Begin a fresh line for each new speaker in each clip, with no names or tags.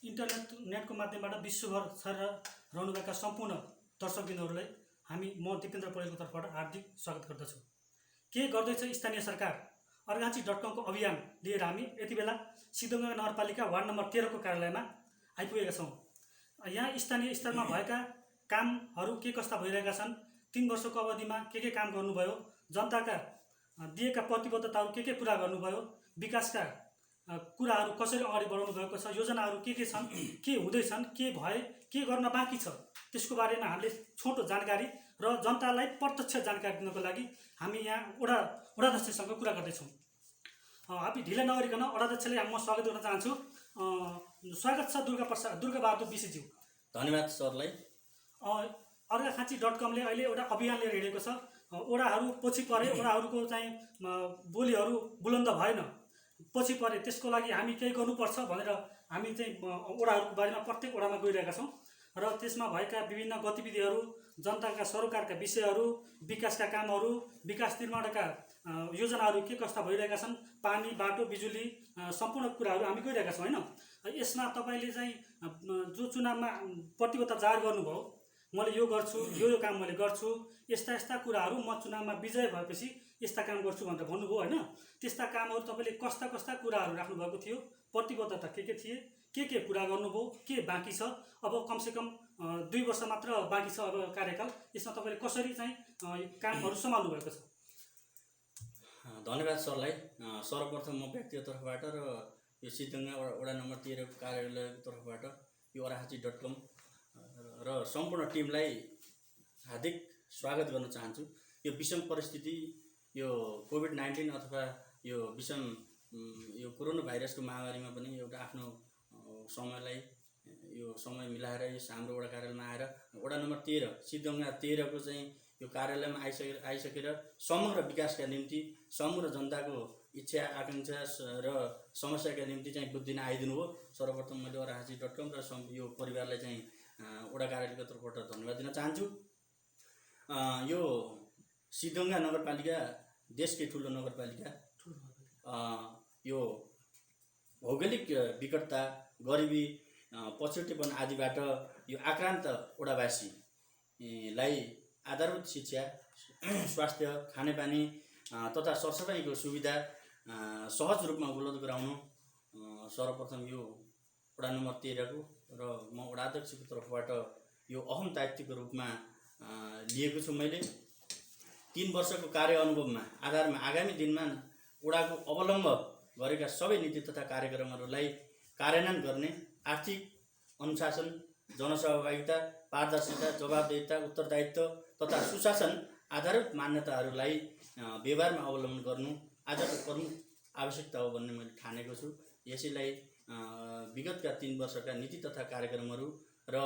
नेटको माध्यमबाट विश्वभर छरेर रहनुभएका सम्पूर्ण दर्शकबिन्दुहरूलाई म दिपेन्द्र पौडेलको तर्फबाट हार्दिक स्वागत गर्दछु। के गर्दैछ स्थानीय सरकार अर्घाँची.com को अभियान लिएर हामी यति बेला सिद्धगङ्गा नगरपालिका वार्ड नम्बर 13 को कार्यालयमा आइपुगेका छौँ। यहाँ स्थानीय स्तरमा भएका कामहरू के कस्ता भइरहेका छन्, 3 वर्षको अवधिमा के काम गर्नुभयो, जनताका दिएका प्रतिबद्धताहरू के पुरा गर्नुभयो, विकासका कुराहरू कसरी अगाडि बढाउनु भएको छ, योजनाहरू के छन्, के हुँदैछन्, के भए, के गर्न बाँकी छ, त्यसको बारेमा हामीले छोटो जानकारी र जनतालाई प्रत्यक्ष जानकारी दिनको लागि हामी यहाँ वडाध्यक्षसँग कुरा गर्दैछौँ। हामी ढिला नगरिकन वडाध्यक्षलाई म स्वागत गर्न चाहन्छु। स्वागत छ दुर्गा बहादुर विशीज्यू।
धन्यवाद सरलाई।
अर्घाखाँची.com ले अहिले एउटा अभियान लिएर हिँडेको छ। ओडाहरू पछि परे, ओडाहरूको चाहिँ बोलीहरू बुलन्द भएन, पछि परे, त्यसको लागि हामी केही गर्नुपर्छ भनेर हामी चाहिँ ओडाहरूको बारेमा प्रत्येक ओडामा गइरहेका छौँ र त्यसमा भएका विभिन्न गतिविधिहरू, जनताका सरोकारका विषयहरू, विकासका कामहरू, विकास निर्माणका योजनाहरू के कस्ता भइरहेका छन्, पानी, बाटो, बिजुली सम्पूर्ण कुराहरू हामी गइरहेका छौँ हैन। यसमा तपाईँले चाहिँ जो चुनावमा प्रतिबद्धता जाहेर गर्नुभयो, मैले यो गर्छु, यो काम मैले गर्छु, यस्ता कुराहरू म चुनावमा विजय भएपछि यस्ता काम गर्छु भनेर भन्नुभयो हैन। त्यस्ता कामहरू तपाईँले कस्ता कुराहरू राख्नुभएको थियो, प्रतिबद्धता के थिए, के पुरा गर्नुभयो, के बाँकी छ, अब कमसेकम 2 वर्ष मात्र बाँकी छ अब कार्यकाल, यसमा तपाईँले कसरी चाहिँ कामहरू सम्हाल्नु भएको छ?
धन्यवाद सरलाई। सर्वप्रथम म व्यक्तिगत तर्फबाट र यो सिद्धगङ्गा वडा नम्बर 13 कार्यालयको तर्फबाट यो अर्घाँची.com र सम्पूर्ण टिमलाई हार्दिक स्वागत गर्न चाहन्छु। यो विषम परिस्थिति, यो कोभिड-19 अथवा यो विषम यो कोरोना भाइरसको महामारीमा पनि एउटा आफ्नो समयलाई यो समय मिलाएर हाम्रो वडा कार्यालयमा आएर वडा नम्बर 13 सिद्धगङ्गा 13 को चाहिँ यो कार्यालयमा आइसकेर समग्र विकासका निम्ति, समग्र जनताको इच्छा आकाङ्क्षा र समस्याका निम्ति चाहिँ बुझ्न दिन आइदिनु हो। सर्वप्रथम मैले अर्घाँची.com र यो परिवारलाई चाहिँ वडा कार्यालयको तर्फबाट धन्यवाद दिन चाहन्छु। यो सिद्धगङ्गा नगरपालिका देशकै ठुलो नगरपालिका, यो भौगोलिक विकटता, गरिबी, पछौटेपन आदिबाट यो आक्रान्त वडावासीलाई आधारभूत शिक्षा, स्वास्थ्य, खानेपानी तथा सरसफाइको सुविधा सहज रूपमा उपलब्ध गराउनु सर्वप्रथम यो वडा नम्बर 13 को र म वडाध्यक्षको तर्फबाट यो अहम दायित्वको रूपमा लिएको छु। मैले 3 वर्षको कार्य अनुभवमा आधारमा आगामी दिनमा वडाको अवलम्ब गरेका सबै नीति तथा कार्यक्रमहरूलाई कार्यान्वयन गर्ने आर्थिक अनुशासन, जनसहभागिता, पारदर्शिता, जवाबदेहिता, उत्तरदायित्व तथा सुशासन आधारित मान्यताहरूलाई व्यवहारमा अवलम्बन गर्नु आजको प्रमुख आवश्यकता हो भन्ने मैले ठानेको छु। यसैलाई विगतका 3 वर्षका नीति तथा कार्यक्रमहरू र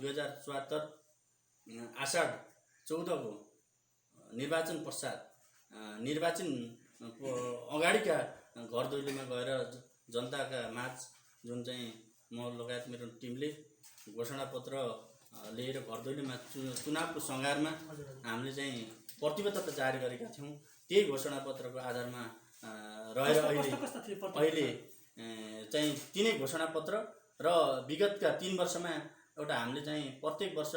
2074 आषाढ 14 को निर्वाचन पश्चात निर्वाचन अगाडिका घर दैलोमा गएर जनताका माझ जुन चाहिँ म लगायत मेरो टिमले घोषणापत्र लिएर घर दैलोमा चुनावको सङ्घारमा हामीले चाहिँ प्रतिबद्धता जारी गरेका थियौँ। त्यही घोषणापत्रको आधारमा रहेर अहिले चाहिँ तिनै घोषणापत्र र विगतका 3 वर्षमा एउटा हामीले चाहिँ प्रत्येक वर्ष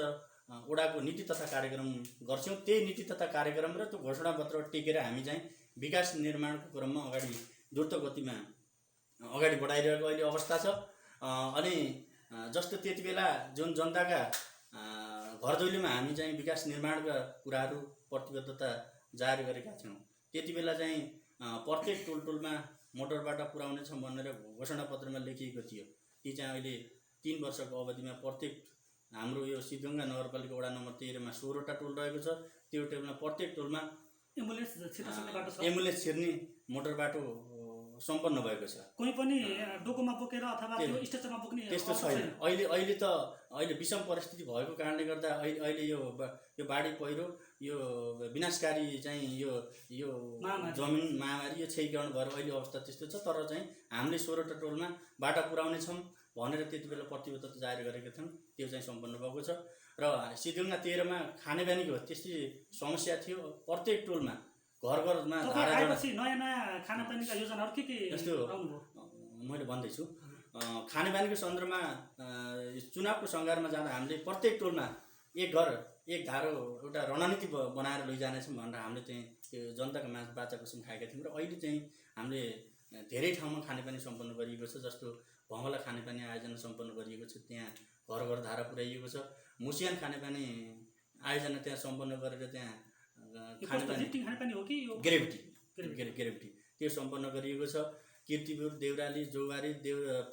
वडाको नीति तथा कार्यक्रम गर्छौँ। त्यही नीति तथा कार्यक्रम र त्यो घोषणापत्र टेकेर हामी चाहिँ विकास निर्माणको क्रममा अगाडि द्रुत गतिमा अगाडि बढाइरहेको अहिले अवस्था छ। अनि जस्तो त्यति बेला जुन जनताका घर दैलोमा हामी चाहिँ विकास निर्माणका कुराहरू प्रतिबद्धता जारी गरेका थियौँ, त्यति बेला चाहिँ प्रत्येक टोलमा मोटरबाट पुर्याउनेछौँ भनेर घोषणापत्रमा लेखिएको थियो। ती चाहिँ अहिले 3 वर्षको अवधिमा प्रत्येक हाम्रो यो सिद्धगङ्गा नगरपालिका वडा नम्बर 13 मा 16 वटा टोल रहेको छ। त्यो टोलमा प्रत्येक टोलमा एम्बुलेन्स छिर्ने मोटर बाटो सम्पन्न भएको छ।
कोही पनि डोकोमा बोकेर अथवा त्यो स्टेसनमा बोक्ने
त्यस्तो छैन। अहिले विषम परिस्थिति भएको कारणले गर्दा अहिले यो बाढी पहिरो, यो विनाशकारी चाहिँ यो जमिन महामारी, यो क्षयीकरण भएर अहिले अवस्था त्यस्तो छ। तर चाहिँ हामीले 16 वटा टोलमा बाटा पुर्याउने छौँ भनेर त्यति बेला प्रतिबद्धता जारी गरेका थियौँ। त्यो चाहिँ सम्पन्न भएको छ। र सिद्धगङ्गा 13 मा खानेपानीको त्यस्तै समस्या थियो। प्रत्येक टोलमा घर-घरमा
धारा नयाँ खानापानीका योजनाहरू के
जस्तो मैले भन्दैछु। खानेपानीको सन्दर्भमा चुनावको सङ्घारमा जाँदा हामीले प्रत्येक टोलमा एक घर एक धारो एउटा रणनीति बनाएर लैजानेछौँ भनेर हामीले चाहिँ त्यो जनताको माझ बाचा कसम खाएका थियौँ। र अहिले चाहिँ हामीले धेरै ठाउँमा खानेपानी सम्पन्न गरिएको छ। जस्तो भङ्गला खानेपानी आयोजना सम्पन्न गरिएको छ, त्यहाँ घर घर धारा पुर्याइएको छ। मुसियान खानेपानी आयोजना त्यहाँ सम्पन्न गरेर त्यहाँ
खानेपानी हो कि
ग्रेभिटी त्यो सम्पन्न गरिएको छ। कीर्तिपुर, देउराली, जौवारी,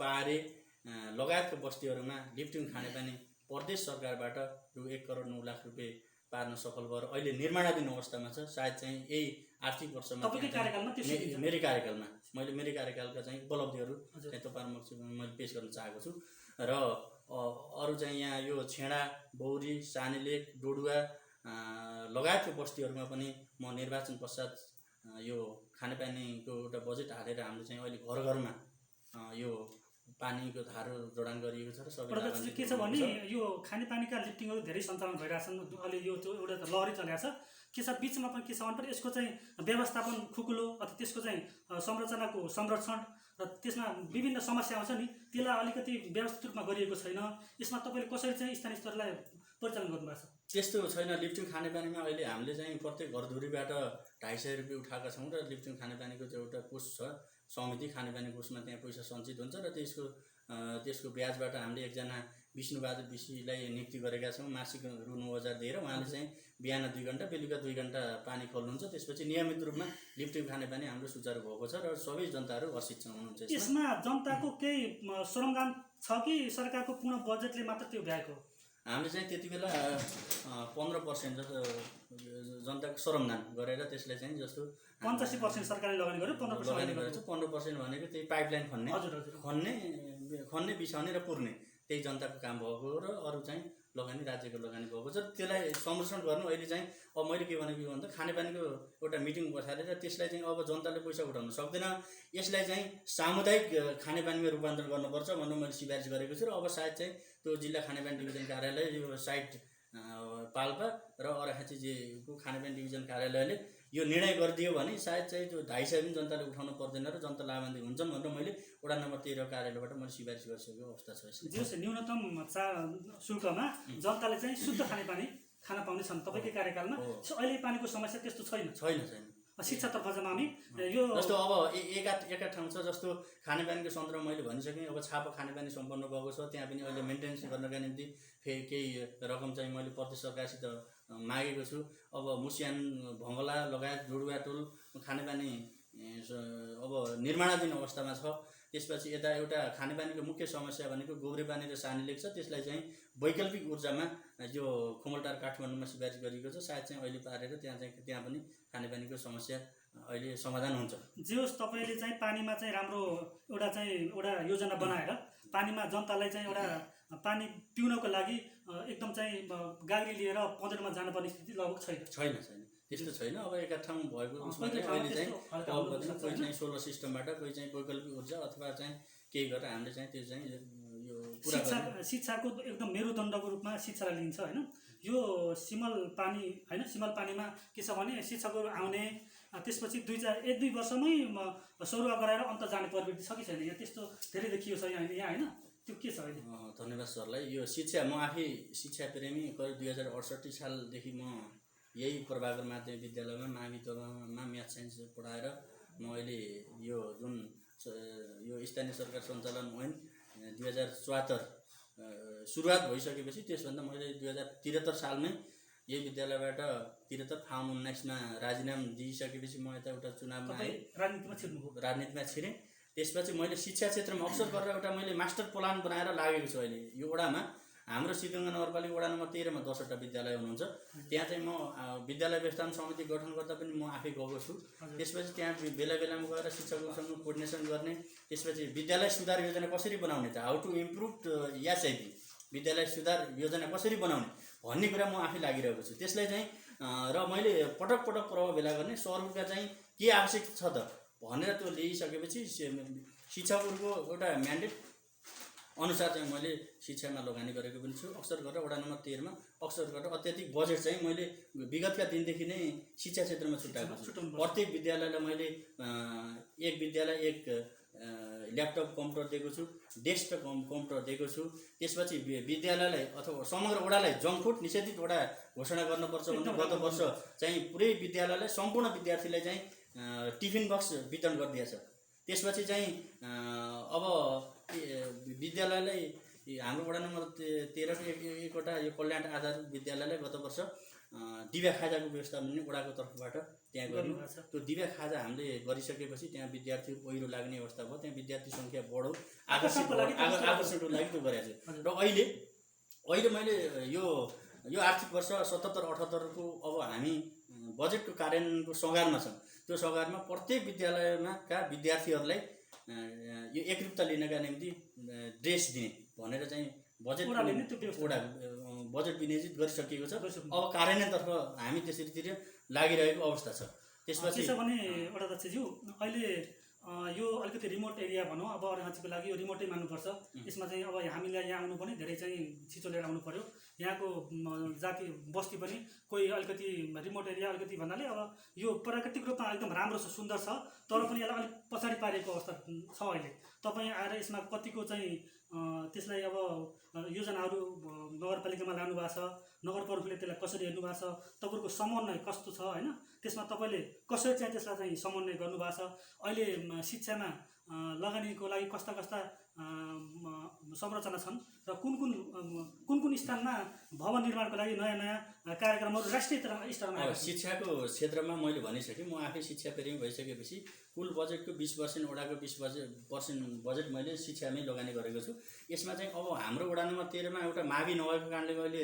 पहाडे लगायतका बस्तीहरूमा लिफ्टिङ खानेपानी प्रदेश सरकारबाट रु 1 करोड 9 लाख रुपियाँ पार्न सफल भएर अहिले निर्माणाधीन अवस्थामा छ। सायद चाहिँ यही आर्थिक वर्षमा मेरो कार्यकालमा मेरो कार्यकालका चाहिँ उपलब्धिहरू चाहिँ तपाईँहरूमा मैले पेश गर्न चाहेको छु। र अरू चाहिँ यहाँ यो छेडा, बौरी, सानीलेक, डोडुवा लगायतको बस्तीहरूमा पनि म निर्वाचन पश्चात यो खानेपानीको एउटा बजेट हालेर हामीले चाहिँ अहिले घर घरमा यो पानीको धारो जडान गरिएको छ। र
सबै के छ भने यो खानेपानीका लिफ्टिङहरू धेरै सञ्चालन भइरहेछन्। अहिले यो एउटा लहरी चलेको छ। के छ बिचमा पनि के छ भने यसको चाहिँ व्यवस्थापन खुकुलो अथवा त्यसको चाहिँ संरचनाको संरक्षण र त्यसमा विभिन्न समस्या आउँछ नि, त्यसलाई अलिकति व्यवस्थित रूपमा गरिएको छैन। यसमा तपाईँले कसरी चाहिँ स्थानीय स्तरलाई परिचालन गर्नुभएको छ?
त्यस्तो छैन। लिफ्टिङ खानेपानीमा अहिले हामीले चाहिँ प्रत्येक घरधुरीबाट 250 रुपियाँ उठाएका छौँ। र लिफ्टिङ खानेपानीको चाहिँ एउटा कोष छ, समिति खानेपानी कोषमा त्यहाँ पैसा सञ्चित हुन्छ। र त्यसको ब्याजबाट हामीले एकजना विष्णुबहादुर विशीलाई नियुक्ति गरेका छौँ। मासिक रु 9,000 दिएर उहाँले चाहिँ बिहान 2 घन्टा बेलुका 2 घन्टा पानी खोल्नुहुन्छ। त्यसपछि नियमित रूपमा लिफ्टिङ खानेपानी हाम्रो सुचारू भएको छ र सबै जनताहरू हर्षित हुनुहुन्छ।
यसमा जनताको केही श्रमदान छ कि सरकारको पूर्ण बजेटले मात्र त्यो भ्याएको?
हामीले चाहिँ त्यति बेला 15% जस्तो जनताको श्रमदान गरेर त्यसलाई चाहिँ जस्तो
85% सरकारले लगानी गर्यो, 15%
लगानी गरेको छ। 15% भनेको त्यही पाइपलाइन खन्ने बिसाउने र पुर्ने त्यही जनताको काम भएको र अरू चाहिँ लगानी राज्यको लगानी भएको छ। त्यसलाई संरक्षण गर्नु अहिले चाहिँ अब मैले के भनेको भन्दा खानेपानीको एउटा मिटिङ बसालेर त्यसलाई चाहिँ अब जनताले पैसा उठाउन सक्दैन, यसलाई चाहिँ सामुदायिक खानेपानीमा रूपान्तरण गर्नुपर्छ भनेर मैले सिफारिस गरेको छु। र अब सायद चाहिँ त्यो जिल्ला खानेपानी डिभिजन कार्यालय, यो साइट पाल्पा र अराखाँचीको खानेपानी डिभिजन कार्यालयले यो निर्णय गरिदियो भने सायद चाहिँ त्यो 250 पनि जनताले उठाउनु पर्दैन र जनता लाभान्वित हुन्छन् भनेर मैले वडा नम्बर 13 कार्यालयबाट मैले सिफारिस गरिसकेको अवस्था छ।
जस न्यूनतम शुल्कमा जनताले चाहिँ शुद्ध खानेपानी खान पाउने छन् तपाईँकै कार्यकालमा। अहिले पानीको समस्या त्यस्तो छैन। शिक्षातर्फ जाम हामी यो
जस्तो अब एका ठाउँ छ जस्तो खानेपानीको सन्दर्भमा मैले भनिसकेँ। अब छापा खानेपानी सम्पन्न भएको छ, त्यहाँ पनि अहिले मेन्टेनेन्स गर्नका निम्ति केही रकम चाहिँ मैले प्रदेश सरकारसित मागेको छु। अब मुसियान, भङ्गला लगायत डोडुवा टोल खानेपानी अब निर्माणाधीन अवस्थामा छ। त्यसपछि यता एउटा खानेपानीको मुख्य समस्या भनेको गोब्रेपानी र सानीलेक छ। त्यसलाई चाहिँ वैकल्पिक ऊर्जामा यो खुमलटार काठमाडौँमा सिफारिस गरिएको छ। सायद चाहिँ अहिले पारेर त्यहाँ पनि खानेपानीको समस्या अहिले समाधान हुन्छ।
जे होस् तपाईँले चाहिँ पानीमा चाहिँ राम्रो एउटा योजना बनाएर पानीमा जनतालाई चाहिँ एउटा पानी पिउनको लागि एकदम चाहिँ गाडी लिएर पँधेरमा जानुपर्ने स्थिति लगभग
छैन। त्यस्तो छैन। अब एका ठाउँ भएको उसमा चाहिँ अहिले चाहिँ कोही चाहिँ सोलर सिस्टमबाट, कोही चाहिँ वैकल्पिक ऊर्जा अथवा चाहिँ केही गरेर हामीले चाहिँ त्यो चाहिँ यो पुरा
शिक्षाको एकदम मेरुदण्डको रूपमा शिक्षालाई लिन्छ होइन। यो सिमल पानीमा के छ भने शिक्षकहरू आउने त्यसपछि 1-2 वर्षमै सरुवा गराएर अन्त जाने प्रवृत्ति छ कि छैन? यहाँ त्यस्तो धेरै देखियो छ यहाँ होइन, त्यो के छ अहिले?
धन्यवाद सरलाई। यो शिक्षा, म आफै शिक्षा प्रेमी। करिब 2068 सालदेखि म यही प्रभाकर माध्यमिक विद्यालयमा मावि तहमा म्याथ साइन्स पढाएर म अहिले यो जुन यो स्थानीय सरकार सञ्चालन ऐन 2074 सुरुवात भइसकेपछि त्यसभन्दा मैले 2073 सालमै यही विद्यालयबाट 73 फागुन 19 मा राजीनामा दिइसकेपछि म यता एउटा चुनावमा आएँ, राजनीतिमा छिरेँ। त्यसपछि मैले शिक्षा क्षेत्रमा अवसर गरेर एउटा मैले मास्टर प्लान बनाएर लागेको छु। अहिले यो वडामा हाम्रो सिद्धगङ्गा नगरपालिका वडा नम्बर 13 मा 10वटा विद्यालय हुनुहुन्छ। त्यहाँ चाहिँ म विद्यालय व्यवस्थापन समिति गठन गर्दा पनि म आफै गएको छु। त्यसपछि त्यहाँ बेलामा गएर शिक्षकहरूसँग कोर्डिनेसन गर्ने, त्यसपछि विद्यालय सुधार योजना कसरी बनाउने, त हाउ टु इम्प्रुभ एसआइपी विद्यालय सुधार योजना कसरी बनाउने भन्ने कुरा म आफै लागिरहेको छु। त्यसलाई चाहिँ र मैले पटक प्रभाव भेला गर्ने सरकारका चाहिँ के आवश्यक छ त भनेर त्यो लिइसकेपछि शिक्षकहरूको एउटा म्यान्डेट अनुसार चाहिँ मैले शिक्षामा लगानी गरेको पनि छु। अक्सर गरेर वडा नम्बर 13 मा अक्सर गरेर अत्याधिक बजेट चाहिँ मैले विगतका दिनदेखि नै शिक्षा क्षेत्रमा छुट्याएको छु। प्रत्येक विद्यालयलाई मैले एक विद्यालय एक ल्यापटप कम्प्युटर दिएको छु, डेस्कटप कम्प्युटर दिएको छु। त्यसपछि विद्यालयलाई अथवा समग्र वडालाई जङ्क फुड निषेधित वडा घोषणा गर्नुपर्छ भनेर गत वर्ष चाहिँ पुरै विद्यालयलाई सम्पूर्ण विद्यार्थीलाई चाहिँ टिफिन बक्स वितरण गरिदिएछ। त्यसपछि चाहिँ अब विद्यालयलाई हाम्रो वडा नम्बर 13 को एकवटा यो कल्याण आधारित विद्यालयलाई गत वर्ष दिव्या खाजाको व्यवस्था पनि वडाको तर्फबाट त्यहाँ गर्नु। त्यो दिव्या खाजा हामीले गरिसकेपछि त्यहाँ विद्यार्थी पहिरो लाग्ने अवस्था भयो। त्यहाँ विद्यार्थी सङ्ख्या बढो आकर्षणको लागि त्यो गरेको छु। र अहिले मैले यो आर्थिक वर्ष 77-78 को अब हामी बजेटको कार्यान्वयनको सघारमा छौँ। त्यो सघारमा प्रत्येक विद्यालयमा का विद्यार्थीहरूलाई यो एकरूपता लिनका निम्ति ड्रेस दिने भनेर चाहिँ बजेट विनियोजित गरिसकिएको छ। अब कार्यान्वयनतर्फ हामी त्यसरीतिर लागिरहेको अवस्था छ। त्यसपछि
त्यसो भने एउटा दक्षज्यू अहिले यो अलिकति रिमोट एरिया भनौँ, अब अर्घाँचीको लागि यो रिमोटै मान्नुपर्छ। यसमा चाहिँ अब हामीलाई यहाँ आउनु पनि धेरै चाहिँ छिटो लिएर आउनु पर्यो। यहाँको जाति बस्ती पनि कोही अलिकति रिमोट एरिया अलिकति भन्नाले अब यो प्राकृतिक रूपमा एकदम राम्रो छ, सुन्दर छ, तर पनि यसलाई अलिक पछाडि पारेको अवस्था छ। अहिले तपाईँ आएर यसमा कतिको चाहिँ त्यसलाई अब योजनाहरू नगरपालिकामा लानु भएको छ, नगर प्रमुखले त्यसलाई कसरी हेर्नु भएको छ, तपाईँको समन्वय कस्तो छ होइन, त्यसमा तपाईँले कसरी चाहिँ त्यसलाई चाहिँ समन्वय गर्नुभएको छ। अहिले शिक्षामा लगानीको लागि कस्ता कस्ता संरचना छन् र कुन कुन स्थानमा भवन निर्माणको लागि नयाँ नयाँ कार्यक्रमहरू राष्ट्रिय स्तरमा
शिक्षाको क्षेत्रमा मैले भनिसकेँ। म आफै शिक्षा प्रेमी भइसकेपछि कुल बजेटको 20% वडाको 20% बजेट मैले शिक्षामै लगानी गरेको छु। यसमा चाहिँ अब हाम्रो वडा नम्बर 13 मा एउटा मावि नभएको कारणले मैले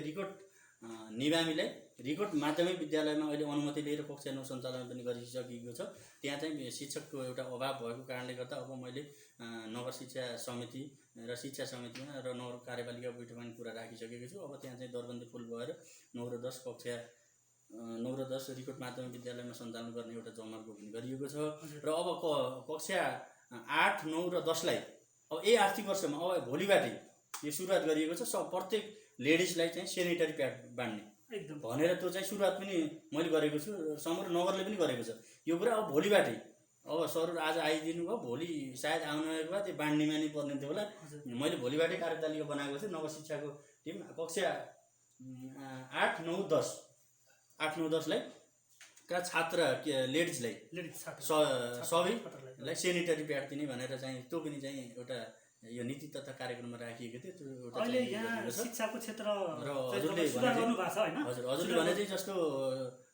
निवामीलाई रिकोट माध्यमिक विद्यालयमा अहिले अनुमति लिएर कक्षा 9 सञ्चालन पनि गरिसकेको छ। त्यहाँ चाहिँ शिक्षकको एउटा अभाव भएको कारणले गर्दा अब मैले नगर शिक्षा समिति र शिक्षा समितिमा र नगर कार्यपालिका बैठकमा कुरा राखिसकेको छु। अब त्यहाँ चाहिँ दरबन्दी फुल भएर 9 र 10 कक्षा 9 र 10 रिकोट माध्यमिक विद्यालयमा सञ्चालन गर्ने एउटा जमर्को पनि गरिएको छ। र अब कक्षा 8, 9 र 10 लाई अब यही आर्थिक वर्षमा अब भोलिबाटै यो सुरुवात गरिएको छ। प्रत्येक लेडिजलाई चाहिँ सेनिटरी प्याड बाँड्ने भनेर त्यो चाहिँ सुरुवात पनि मैले गरेको छु। समग्र नगरले पनि गरेको छ यो कुरा। अब भोलिबाटै अब सरहरू आज आइदिनु भयो, भोलि सायद आउनुको बाद त्यो बाँड्नेमा नै पर्ने थियो होला। मैले भोलिबाटै कार्यतालिका बनाएको छु। नगर शिक्षाको टिम कक्षा 8, 9, 10 लाई का छात्र लेडिजलाई सबैलाई सेनिटरी प्याड दिने भनेर चाहिँ त्यो पनि चाहिँ एउटा यो नीति तथा कार्यक्रममा राखिएको थियो। त्यो एउटा
अहिले यहाँ शिक्षाको क्षेत्र
र हजुरले भने चाहिँ जस्तो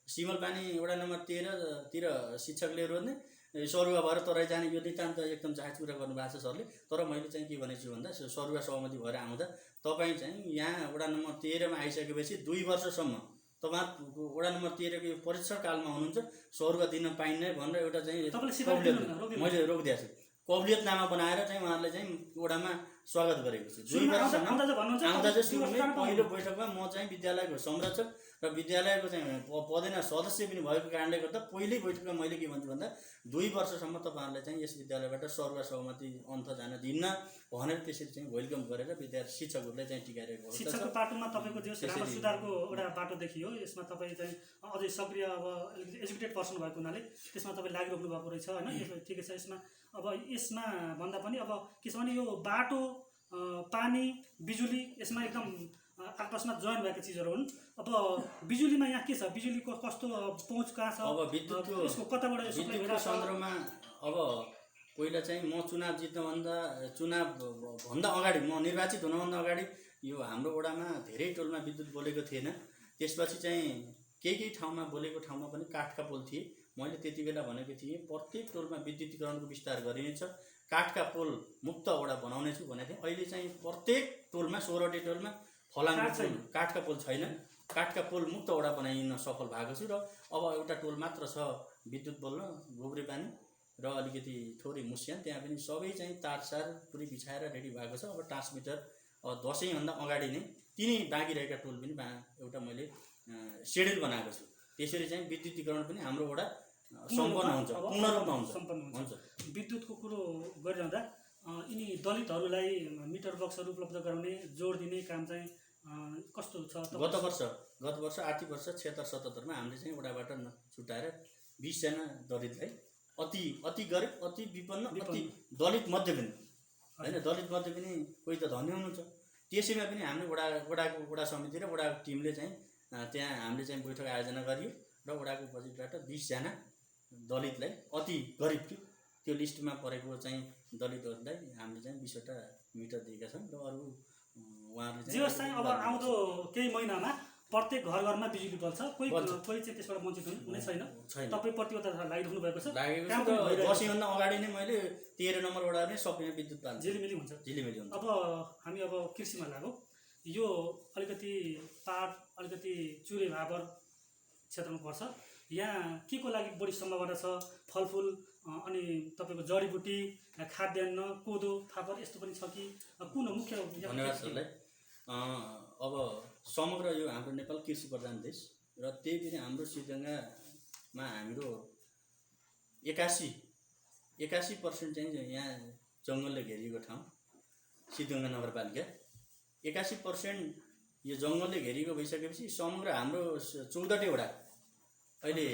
सिमलपानी वडा नम्बर 13 तिर शिक्षकले रोज्ने सरुवा भएर तराई जाने यो नितान्त एकदम जाँच कुरा गर्नुभएको छ सरले। तर मैले चाहिँ के भनेको छु भन्दा सरुवा सहमति भएर आउँदा तपाईँ चाहिँ यहाँ वडा नम्बर 13 मा आइसकेपछि 2 वर्षसम्म तपाईँको वडा नम्बर 13 को यो परीक्षण कालमा हुनुहुन्छ, सरुवा दिन पाइन्न भनेर एउटा चाहिँ मैले रोकिदिएको छु। कबलियतनामा बनाएर चाहिँ उहाँहरूले चाहिँ वडामा स्वागत गरेको छु। 2 वर्षसम्म आउँदा चाहिँ सुरुमै पहिलो बैठकमा म चाहिँ विद्यालयको संरक्षक र विद्यालयको चाहिँ पदेना सदस्य पनि भएको कारणले गर्दा पहिल्यै बैठकमा मैले के भन्छु भन्दा 2 वर्षसम्म तपाईँहरूलाई चाहिँ यस विद्यालयबाट सर्व सहमति अन्त जान दिन्न भनेर त्यसरी चाहिँ वेलकम गरेर विद्यार्थी शिक्षकहरूलाई चाहिँ टिकाइरहेको छ।
शिक्षकको पाटोमा तपाईँको जो राम्रो सुधारको एउटा बाटो देखियो। यसमा तपाईँ चाहिँ अझै सक्रिय अब एजुकेटेड पर्सन भएको हुनाले त्यसमा तपाईँ लागिरहनु भएको रहेछ होइन। ठिकै छ। यसमा भन्दा पनि अब के छ भने यो बाटो, पानी, बिजुली यसमा एकदम आपसमा जोइन भएका चिजहरू हुन्। अब बिजुलीमा यहाँ के छ, बिजुलीको कस्तो पहुँच कहाँ छ,
अब विद्युतको
कताबाट
विद्युतको सन्दर्भमा अब पहिला चाहिँ म चुनाव भन्दा अगाडि म निर्वाचित हुनुभन्दा अगाडि यो हाम्रो वडामा धेरै टोलमा विद्युत बोलेको थिएन। त्यसपछि चाहिँ केही ठाउँमा बोलेको ठाउँमा पनि काठका पोल थिए। मैले त्यति बेला भनेको थिएँ प्रत्येक टोलमा विद्युतीकरणको विस्तार गरिनेछ, काठका पोल मुक्त वडा बनाउने छु भनेको थिएँ। अहिले चाहिँ प्रत्येक टोलमा 16वटै टोलमा फलामको काठका पोल छैन, काठका पोल मुक्त वडा बनाइन सफल भएको छु। र अब एउटा टोल मात्र छ विद्युत बोल्न, गोब्रे पानी र अलिकति थोरै मुस्यान, त्यहाँ पनि सबै चाहिँ तारसार पुरै बिछाएर रेडी भएको छ। अब ट्रान्समिटर दसैँभन्दा अगाडि नै तिनै बाँकी रहेका टोल पनि एउटा मैले सेड्युल बनाएको छु। त्यसरी चाहिँ विद्युतीकरण पनि हाम्रो वडा सम्पन्न हुन्छ, पूर्ण रूपमा हुन्छ।
विद्युतको कुरो गरिरहँदा यिनी दलितहरूलाई मिटर बक्सहरू उपलब्ध गराउने, जोड दिने काम चाहिँ कस्तो छ?
गत वर्ष आर्थिक वर्ष 76-77 मा हामीले चाहिँ वडाबाट छुट्याएर 20 जना दलितलाई अति अति गरिब, अति विपन्न, अति दलित मध्ये पनि होइन, दलित मध्ये पनि कोही त धनी हुनुहुन्छ। त्यसैमा पनि हामीले वडा समिति र वडाको टिमले चाहिँ त्यहाँ हामीले चाहिँ बैठक आयोजना गरियो र वडाको बजेटबाट 20 जना दलितलाई, अति गरिब त्यो लिस्टमा परेको चाहिँ दलितहरूलाई हामीले चाहिँ 20 वटा मिटर दिएका छौँ र अरू उहाँहरूले
जे होस् चाहिँ अब आउँदो केही महिनामा प्रत्येक घर घरमा बिजुली बल्छ, कोही चाहिँ त्यसबाट वञ्चित हुने छैन। तपाईँ प्रतिबद्धता लागिरहनु भएको छ।
दसैँभन्दा अगाडि नै मैले 13 नम्बर वडा नै सबैमा विद्युत पाल्छु,
झिलिमिली हुन्छ।
अब
हामी कृषिमा लागौँ। यो अलिकति पाट, अलिकति चुरे भाबर क्षेत्रमा पर्छ। यहाँ के को लागि बढी सम्भावना छ? फलफुल अनि तपाईँको जडीबुटी, खाद्यान्न, कोदो, फापर यस्तो पनि छ कि कुन मुख्य?
धन्यवाद सरलाई। अब समग्र यो हाम्रो नेपाल कृषि प्रधान देश र त्यही पनि हाम्रो सिद्धगङ्गामा हाम्रो 81% चाहिँ यहाँ जङ्गलले घेरिएको ठाउँ सिद्धगङ्गा नगरपालिका। 81% यो जङ्गलले घेरिएको भइसकेपछि समग्र हाम्रो 14 वडा अहिले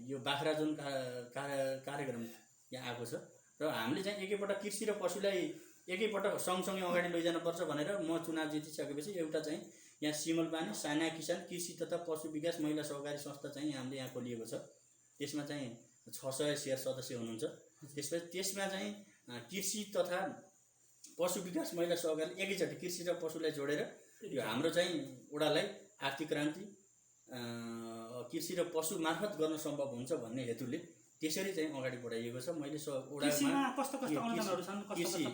यो बाख्रा जुन कार्यक्रम यहाँ आएको छ र हामीले चाहिँ एकैपटक कृषि र पशुलाई एकैपटक सँगसँगै अगाडि लैजानुपर्छ भनेर म चुनाव जितिसकेपछि एउटा चाहिँ यहाँ सिमलपानी साना किसान कृषि तथा पशु विकास महिला सहकारी संस्था चाहिँ हामीले यहाँ खोलिएको छ। त्यसमा चाहिँ 600 शेयर सदस्य हुनुहुन्छ। त्यसमा चाहिँ कृषि तथा पशु विकास महिला सहकारी एकैचोटि कृषि र पशुलाई जोडेर यो हाम्रो चाहिँ वडालाई आर्थिक क्रान्ति कृषि र पशु मार्फत गर्न सम्भव हुन्छ भन्ने हेतुले त्यसरी चाहिँ अगाडि बढाइएको छ। मैले कृषि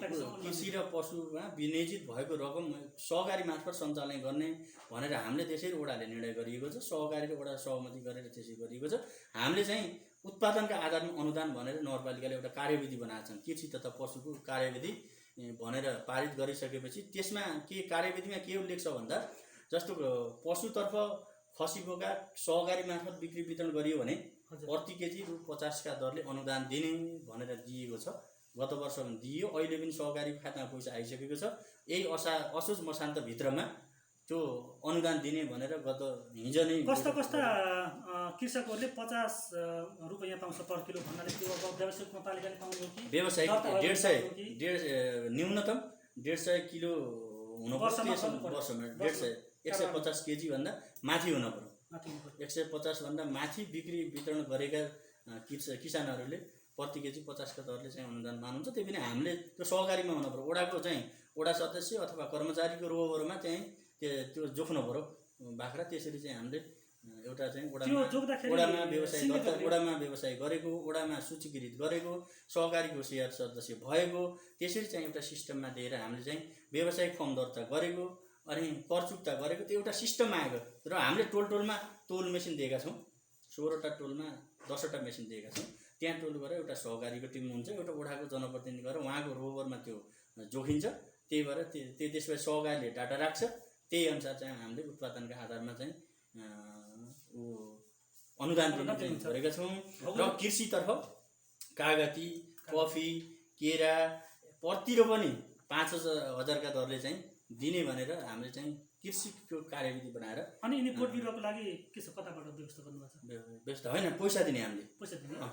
र पशुमा विनियोजित भएको रकम सहकारी मार्फत सञ्चालन गर्ने भनेर हामीले त्यसरी वडाले निर्णय गरिएको छ। सहकारी र वडा सहमति गरेर त्यसरी गरिएको छ। हामीले चाहिँ उत्पादनका आधारमा अनुदान भनेर नगरपालिकाले एउटा कार्यविधि बनाएको छन्। कृषि तथा पशुको कार्यविधि भनेर पारित गरिसकेपछि त्यसमा के कार्यविधिमा के उल्लेख छ भन्दा जस्तो पशुतर्फ खसी बोका सहकारी मार्फत बिक्री वितरण गरियो भने प्रति केजी रु 50 का दरले अनुदान दिने भनेर दिएको छ। गत वर्ष पनि दियो, अहिले पनि सहकारी खातामा पैसा आइसकेको छ। यही असोज मसान्तभित्रमा त्यो अनुदान दिने भनेर गत हिजो नै
कस्ता कृषकहरूले 50 रुपैयाँ पाउँछ पर किलो भन्नाले त्यो व्यावसायिक पालिकाले पाउने हो कि
व्यावसायिक 150 न्यूनतम 150 किलो हुनुपर्छ वर्षमा। 150 केजी भन्दा माथि हुन पर्यो। 150 भन्दा माथि बिक्री वितरण गरेका किसानहरूले प्रति केजी 50 का दरले चाहिँ अनुदान पाउनुहुन्छ। त्यही पनि हामीले त्यो सहकारीमा हुन पर्यो। वडाको चाहिँ वडा सदस्य अथवा कर्मचारीको रोबरमा चाहिँ त्यो जोख्नु पर्यो बाख्रा। त्यसरी चाहिँ हामीले एउटा चाहिँ वडामा व्यवसाय गरेको, वडामा सूचीकृत गरेको, सहकारीको शेयर सदस्य भएको, त्यसरी चाहिँ एउटा सिस्टममा दिएर हामीले चाहिँ व्यवसायिक फर्म दर्ता गरेको अनि कर चुक्ता गरेको त्यो एउटा सिस्टम आएको र हामीले टोलमा टोल मेसिन दिएका छौँ। 16 टोलमा 10 मेसिन दिएका छौँ। त्यहाँ टोल गरेर एउटा सहकारीको टिम हुन्छ, एउटा वडाको जनप्रतिनिधि गरेर उहाँको रोबरमा त्यो जोखिन्छ। त्यही भएर त्यसपछि सहकारीले डाटा राख्छ। त्यही अनुसार चाहिँ हामीले उत्पादनका आधारमा चाहिँ अनुदान दिने चाहिँ गरेका छौँ। र कृषितर्फ कागती, कफी, केरा प्रतिरोपनी 5000 का दरले चाहिँ दिने भनेर हामीले चाहिँ कृषिको कार्यविधि बनाएर
अनि यिनी बोट बिरुवाको लागि के छ कताबाट व्यवस्था गर्नुभएको छ?
व्यवस्था होइन, पैसा दिने हामीले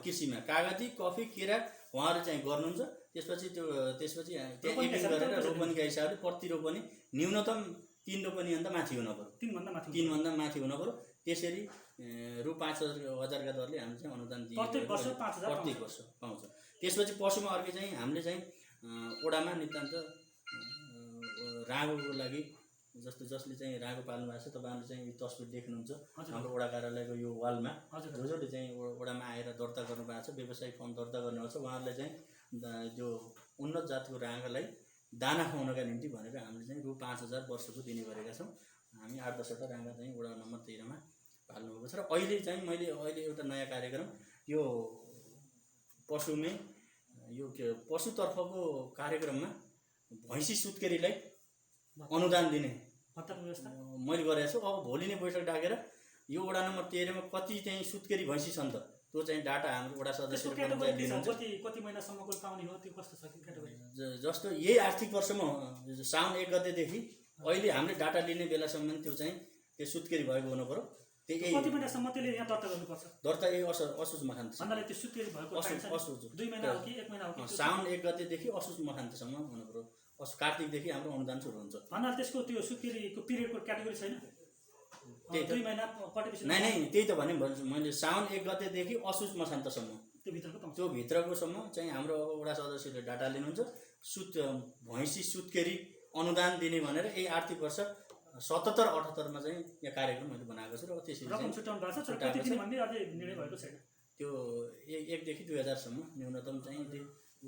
कृषिमा कागती, कफी, केरा उहाँहरू चाहिँ गर्नुहुन्छ। त्यसपछि त्यहाँ एपिङ गरेर रोपनीका हिसाबले प्रतिरोपनी न्यूनतम 3 रोपनी भन्दा माथि हुन पर्यो। 3 भन्दा माथि हुन पर्यो। त्यसरी रु 5000 का दरले हामीले चाहिँ अनुदान दिए प्रत्येक वर्ष पाउँछ। त्यसपछि पशुमा अर्कै चाहिँ हामीले चाहिँ वडामा नितान्त रागोको लागि जसले चाहिँ रागो पाल्नु भएको छ तपाईँहरूले चाहिँ यो तस्बिर देख्नुहुन्छ हाम्रो वडा कार्यालयको यो वालमा। जसले चाहिँ वडामा आएर दर्ता गर्नुभएको छ, व्यवसायिक फर्म दर्ता गर्नुभएको छ, उहाँहरूलाई चाहिँ जो उन्नत जातको रागोलाई दाना खुवाउनका निम्ति भनेर हामीले चाहिँ रु 5000 वर्षको दिने गरेका छौँ। हामी 8-10 वटा रागा चाहिँ वडा नम्बर 13मा पाल्नुभएको छ। र अहिले चाहिँ मैले एउटा नयाँ कार्यक्रम यो पशुमे यो पशुतर्फको कार्यक्रममा भैँसी सुत्केरीलाई अनुदान दिने मैले गरेको छु। अब भोलि नै बैठक डाकेर यो वडा नम्बर 13मा कति चाहिँ सुत्केरी भैँसी छन् त त्यो चाहिँ डाटा हाम्रो वडा सदस्यहरूले लिनुहुन्छ।
कति महिनासम्मको पाउने हो त्यो कस्तो छ क्याटेगोरी?
जस्तो यही आर्थिक वर्षमा साउन 1 गतेदेखि अहिले हामीले डाटा लिने बेलासम्म त्यो सुत्केरी भएको हुनु पर्यो। त्यही
कति महिनासम्म त्यसले यहाँ दर्ता गर्नुपर्छ
दर्ता असोज मखान्तसम्म
भन्नाले त्यो सुत्केरी भएको टाइम छ
असोज
2 महिना हो कि 1 महिना हो कि
साउन 1 गतेदेखि असोज मखान्तसम्म हुनु पर्यो कार्तिकदेखि हाम्रो अनुदान सुरु हुन्छ
भन्नाले त्यसको त्यो सुत्केरीको पिरियडको क्याटेगोरी छैन
त्यही त
2 महिना पटेपछि
नै त्यही त भने भन्छु मैले साउन 1 गतेदेखि असोज मखान्तसम्म
त्यो भित्रको पाउँछ
त्यो भित्रकोसम्म चाहिँ हाम्रो वडा सदस्यले डाटा लिनुहुन्छ भैँसी सुत्केरी अनुदान दिने भनेर यही आर्थिक वर्ष 77-78 चाहिँ यहाँ कार्यक्रम मैले बनाएको छु र त्यसरी
रकम छुट्याउनु भएको छ तर कति दिन भन्ने अझै निर्णय भएको छैन
त्यो 1 देखि 2000 सम्म न्यूनतम चाहिँ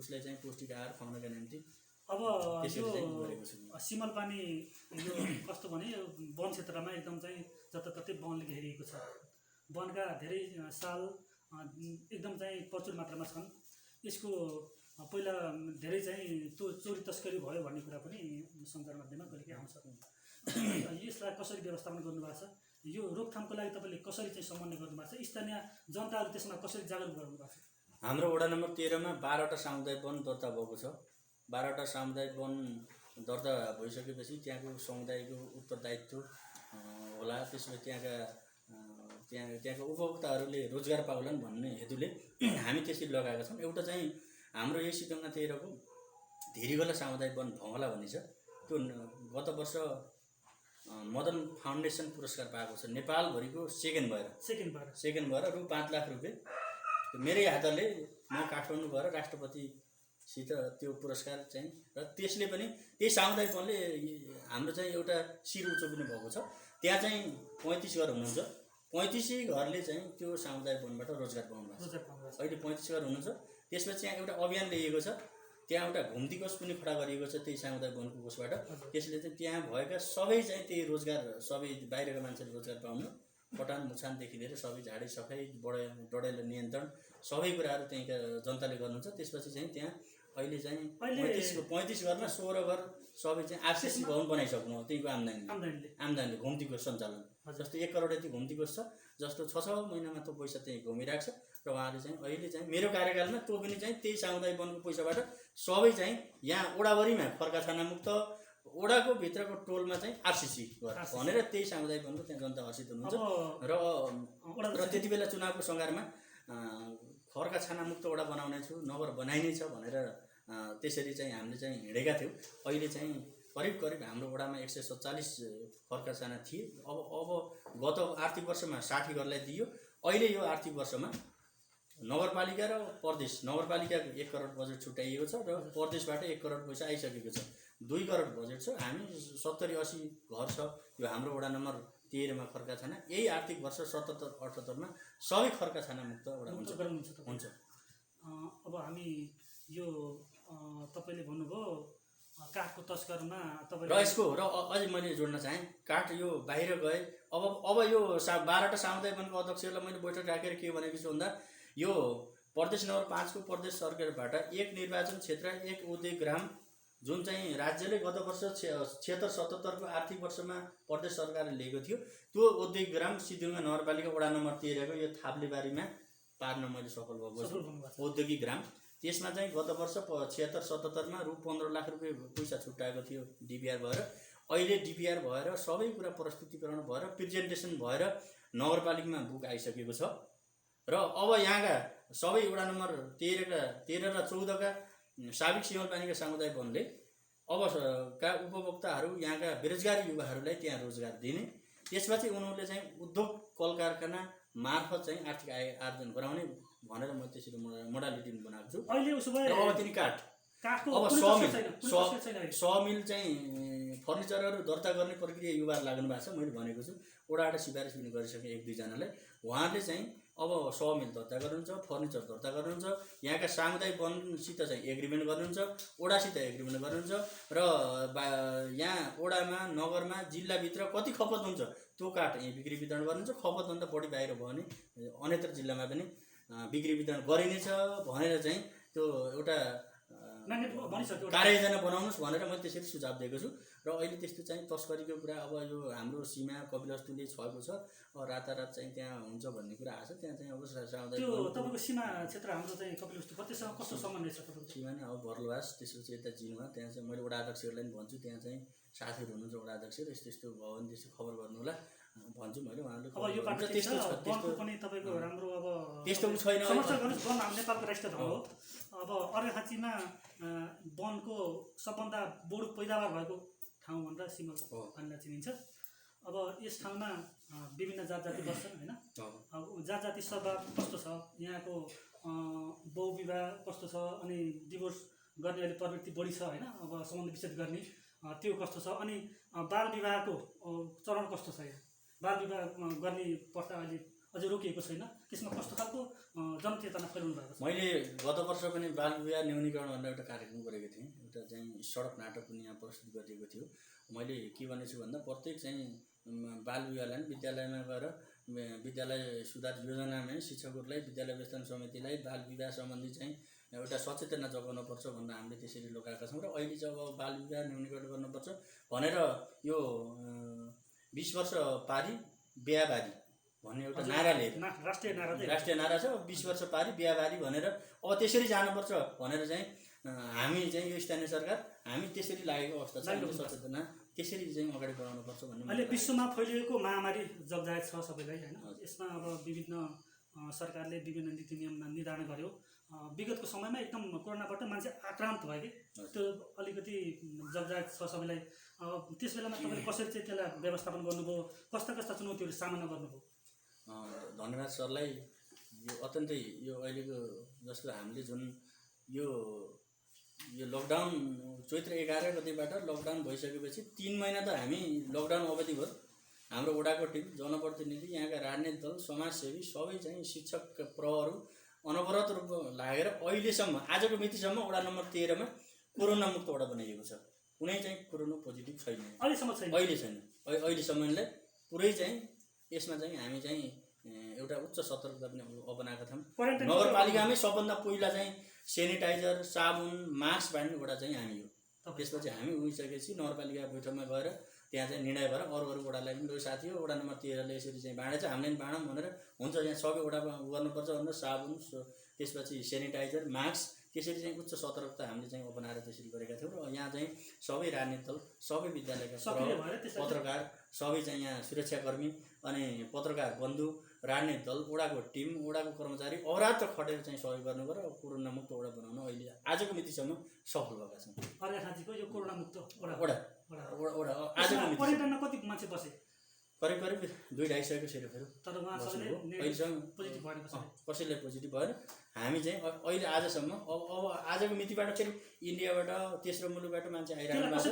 उसलाई चाहिँ पौष्टिक आहार खुवाउनका निम्ति
अब
त्यसरी चाहिँ गरेको छु
सिमलपानी यो कस्तो भने यो वन क्षेत्रमा एकदम चाहिँ जताततै वनले घेरिएको छ वनका धेरै साल एकदम चाहिँ प्रचुर मात्रामा छन् यसको पहिला धेरै चाहिँ त्यो चोरी तस्करी भयो भन्ने कुरा पनि सञ्चार माध्यममा कहिलेकाहीँ आउँछ यसलाई कसरी व्यवस्थापन गर्नुभएको छ यो रोकथामको लागि तपाईँले कसरी चाहिँ समन्वय गर्नुभएको छ स्थानीय जनताहरू त्यसमा कसरी जागरुक गर्नुभएको छ
हाम्रो वडा नम्बर 13 मा 12वटा सामुदायिक वन दर्ता भएको छ 12वटा सामुदायिक वन दर्ता भइसकेपछि त्यहाँको समुदायको उत्तरदायित्व होला त्यसपछि त्यहाँका उपभोक्ताहरूले रोजगार पाउलान् भन्ने हेतुले हामी त्यसरी लगाएका छौँ एउटा चाहिँ हाम्रो यही सिटोङमा 13 को धिरीगोला सामुदायिक वन भमला भन्ने छ त्यो गत वर्ष मदन फाउन्डेसन पुरस्कार पाएको छ नेपालभरिको सेकेन्ड भएर रु 5 लाख रुपियाँ मेरै हातले म काठमाडौँ गएर राष्ट्रपतिसित त्यो पुरस्कार चाहिँ र त्यसले पनि त्यही सामुदायिक वनले हाम्रो चाहिँ एउटा शिर उच्चाउनु भएको छ त्यहाँ चाहिँ 35 घर हुनुहुन्छ 35 घरले चाहिँ त्यो सामुदायिक वनबाट रोजगार पाउनु भएको छ अहिले 35 घर हुनुहुन्छ त्यसपछि यहाँ एउटा अभियान ल्याइएको छ त्यहाँ एउटा घुम्ती कोष पनि खडा गरिएको छ त्यही सामुदायिक वनको कोषबाट त्यसले चाहिँ त्यहाँ भएका सबै चाहिँ त्यही रोजगार सबै बाहिरका मान्छेले रोजगार पाउनु पटान मुछानदेखि लिएर सबै झाडी सफाइ डडेलो नियन्त्रण सबै कुराहरू त्यहीँका जनताले गर्नुहुन्छ त्यसपछि चाहिँ त्यहाँ अहिले चाहिँ 35 घरमा 16 घर सबै चाहिँ आरसीसी भवन बनाइसक्नु हो त्यहीँको आम्दानीले घुम्ती कोष सञ्चालन जस्तो 1 करोड यति घुम्ती कोष छ जस्तो 6 महिनामा त्यो पैसा त्यही घुमिरहेको छ र उहाँले चाहिँ अहिले चाहिँ मेरो कार्यकालमा त्यो पनि चाहिँ त्यही सामुदायिक वनको पैसाबाट सबै चाहिँ यहाँ ओडाभरिमा खर्का छाना मुक्त ओडाको भित्रको टोलमा चाहिँ आरसीसी भनेर त्यही सामुदायिक वनको त्यहाँ जनता हर्षित हुनुहुन्छ र त्यति बेला चुनावको सङ्घारमा खर्का छाना मुक्त ओडा बनाउने छु नगर बनाइने छ भनेर त्यसरी चाहिँ हामीले चाहिँ हिँडेका थियौँ अहिले चाहिँ करिब हाम्रो वडामा 147 खर्का छाना थिए अब गत आर्थिक वर्षमा 60 घरलाई दियो अहिले यो आर्थिक वर्षमा नगरपालिका र प्रदेश नगरपालिकाको 1 करोड बजेट छुट्याइएको छ र प्रदेशबाट 1 करोड पैसा आइसकेको छ 2 करोड बजेट छ हामी 70-80 घर छ यो हाम्रो वडा नम्बर 13 मा खर्का छाना यही आर्थिक वर्ष 77-78 मा सबै खर्का छाना मुक्त वडा हुन्छ
अब हामी यो तपाईले भन्नुभयो काठको तस्करमा तपाईले
र यसको र अझै मैले जोड्न चाहे काठ यो बाहिर गए अब यो 12वटा सामुदायिक वनको अध्यक्षहरूलाई मैले बैठक राखेर के भनेको छु भन्दा यो प्रदेश नम्बर 5 को प्रदेश सरकारबाट एक निर्वाचन क्षेत्र एक उद्योग ग्राम जुन चाहिँ राज्यले गत वर्ष 76-77 को आर्थिक वर्षमा प्रदेश सरकारले लिएको थियो त्यो उद्योग ग्राम सिद्धुङ्गा नगरपालिका वडा नम्बर 13 को यो थाप्लेबारीमा पार्न मैले सफल भएको छु औद्योगिक ग्राम त्यसमा चाहिँ गत वर्ष 76-77 मा रु 15 लाख रुपियाँ पैसा छुट्याएको थियो डीपीआर भएर अहिले डीपीआर भएर सबै कुरा प्रस्तुतिकरण भएर प्रेजेन्टेसन भएर नगरपालिकामा बुक आइसकेको छ र अब यहाँका सबै वडा नम्बर 13 र 14 का साबिक सिमलपानीका सामुदायिक वनले अब का उपभोक्ताहरू यहाँका बेरोजगारी युवाहरूलाई त्यहाँ रोजगार दिने त्यसपछि उनीहरूले चाहिँ उद्योग कल कारखाना मार्फत चाहिँ आर्थिक आय आर्जन गराउने भनेर म त्यसरी मोडालिटी बनाएको छु
अहिले उसो भए
अब तिनी काठको अब समिल चाहिँ फर्निचरहरू दर्ता गर्ने प्रक्रिया युवाहरू लाग्नु भएको छ मैले भनेको छु वडाबाट सिफारिस पनि गरिसकेँ 1-2 जनालाई उहाँहरूले चाहिँ अब समिल दर्ता गर्नुहुन्छ फर्निचर दर्ता गर्नुहुन्छ यहाँका सामुदायिक वनसित चाहिँ एग्रिमेन्ट गर्नुहुन्छ ओडासित एग्रिमेन्ट गर्नुहुन्छ र यहाँ ओडामा नगरमा जिल्लाभित्र कति खपत हुन्छ त्यो काठ यहाँ बिक्री वितरण गर्नुहुन्छ खपतभन्दा बढी बाहिर भयो भने अन्यत्र जिल्लामा पनि बिक्री वितरण गरिनेछ भनेर चाहिँ त्यो एउटा कार्ययोजना बनाउनुहोस् भनेर मैले त्यसरी सुझाव दिएको छु र अहिले त्यस्तो चाहिँ तस्करीको कुरा अब यो हाम्रो सीमा कपिलवस्तुले छएको छ रातारात चाहिँ त्यहाँ हुन्छ भन्ने कुरा आएको छ त्यहाँ चाहिँ अब सामुदायिक
त्यो तपाईँको सीमा क्षेत्र हाम्रो चाहिँ कपिलवस्तु कतिसँग कस्तो समन्वय छ तपाईँको
सीमा नै अब बर्लवास त्यसपछि यता जिनुवा त्यहाँ चाहिँ मैले वडा अध्यक्षहरूलाई पनि भन्छु त्यहाँ चाहिँ साथीहरू हुनुहुन्छ वडा अध्यक्ष यस्तो भयो भने त्यस्तो खबर गर्नु होला भन्छु मैले उहाँले
अब यो बाटो ठिक छ, वनको पनि तपाईँको राम्रो अब
त्यस्तो छैन
समस्या गर्नुहोस्। वन नेपालको राष्ट्रिय धन हो। अब अर्घाखाँचीमा वनको सबभन्दा बढी पैदावार भएको ठाउँ भनेर सिमल भनेर चिनिन्छ। अब यस ठाउँमा विभिन्न जात जाति बस्छन् होइन। अब जात जाति स्वभाव कस्तो छ, यहाँको बहुविवाह कस्तो छ, अनि डिभोर्स गर्ने अहिले प्रवृत्ति बढी छ होइन। अब सम्बन्ध विच्छेद गर्ने त्यो कस्तो छ, अनि बाल विवाहको चरण कस्तो छ, यहाँ बाल विवाह गर्ने प्रथा अहिले अझै रोकिएको छैन, त्यसमा कस्तो खालको जनचेतना फैलाउनु भएको छ?
मैले गत वर्ष पनि बाल विवाह न्यूनीकरण भनेर एउटा कार्यक्रम गरेको थिएँ। एउटा चाहिँ सडक नाटक पनि यहाँ प्रस्तुत गरिएको थियो। मैले के भनेछु भन्दा प्रत्येक चाहिँ बाल विवाहलाई विद्यालयमा गएर विद्यालय सुधार योजनामै शिक्षकहरूलाई, विद्यालय व्यवस्थापन समितिलाई बाल विवाह सम्बन्धी चाहिँ एउटा सचेतना जगाउनुपर्छ भनेर हामीले त्यसरी लगाएका छौँ। र अहिले चाहिँ अब बाल विवाह न्यूनीकरण गर्नुपर्छ भनेर यो 20 वर्ष पारी बिहाबारी भन्ने एउटा नारा लिएर राष्ट्रिय नारा छ। 20 वर्ष पारी बिहाबारी भनेर अब त्यसरी जानुपर्छ भनेर चाहिँ हामी चाहिँ यो स्थानीय सरकार हामी त्यसरी लागेको अवस्था छ। सचेतना त्यसरी चाहिँ अगाडि बढाउनुपर्छ भन्ने।
अहिले विश्वमा फैलिएको महामारी जगजायत छ सबैलाई होइन। यसमा अब विभिन्न सरकारले विभिन्न नीति नियम निर्धारण गर्यो। विगतको समयमा एकदम कोरोनाबाट मान्छे आक्रान्त भयो कि त्यो अलिकति जगजायत छ सबैलाई। अब त्यस बेलामा तपाईँले कसरी चाहिँ त्यसलाई व्यवस्थापन गर्नुभयो, कस्ता कस्ता चुनौतीहरू सामना गर्नुभयो?
धन्यवाद सरलाई। यो अत्यन्तै यो अहिलेको जस्तो हामीले जुन यो लकडाउन चैत्र 11 गतिबाट लकडाउन भइसकेपछि 3 महिना त हामी लकडाउन अवधिभर हाम्रो वडाको टिम, जनप्रतिनिधि, यहाँका राजनीतिक दल, समाजसेवी सबै चाहिँ शिक्षक प्रहहरू अनवरत रूपमा लागेर अहिलेसम्म आजको मितिसम्म वडा नम्बर 13 मा कोरोना मुक्त वडा बनाइएको छ। कुनै चाहिँ कोरोना पोजिटिभ छैन अहिलेसम्मलाई पुरै चाहिँ यसमा चाहिँ हामी चाहिँ एउटा उच्च सतर्कता पनि अपनाएका छौँ। नगरपालिकामै सबभन्दा पहिला चाहिँ सेनिटाइजर, साबुन, मास्क बाँड्ने वडा चाहिँ हामी हो। त्यसपछि हामी उठिसकेपछि नगरपालिका बैठकमा गएर त्यहाँ चाहिँ निर्णय भएर अरू वडालाई पनि साथी हो वडा नम्बर 13 ले यसरी चाहिँ बाँडेछ, हामीले पनि बाँडौँ भनेर हुन्छ यहाँ सबै वडामा गर्नुपर्छ भनेर साबुन, त्यसपछि सेनिटाइजर, मास्क त्यसरी चाहिँ उच्च सतर्कता हामीले चाहिँ अपनाएर त्यसरी गरेका थियौँ। र यहाँ चाहिँ सबै राजनीतिक दल, सबै विद्यालयका पत्रकार, सबै चाहिँ यहाँ सुरक्षाकर्मी अनि पत्रकार बन्धु, राजनीतिक दल, वडाको टिम, वडाको कर्मचारी अहोरात्र खटेर चाहिँ सहयोग गर्नुभयो र कोरोना मुक्त वडा बनाउन अहिले आजको मितिसम्म सफल भएका छौँ।
अर्घाखाँचीको यो कोरोना मुक्त वडा
आजको मिति
पर्यटनमा कति मान्छे बसे?
करिब 2-2.5 सयको सेरोफेरो।
तर
कसैलाई पोजिटिभ भएर हामी चाहिँ अहिले आजसम्म अब आजको मितिबाट फेरि इन्डियाबाट तेस्रो मुलुकबाट मान्छे आइरहेको छ।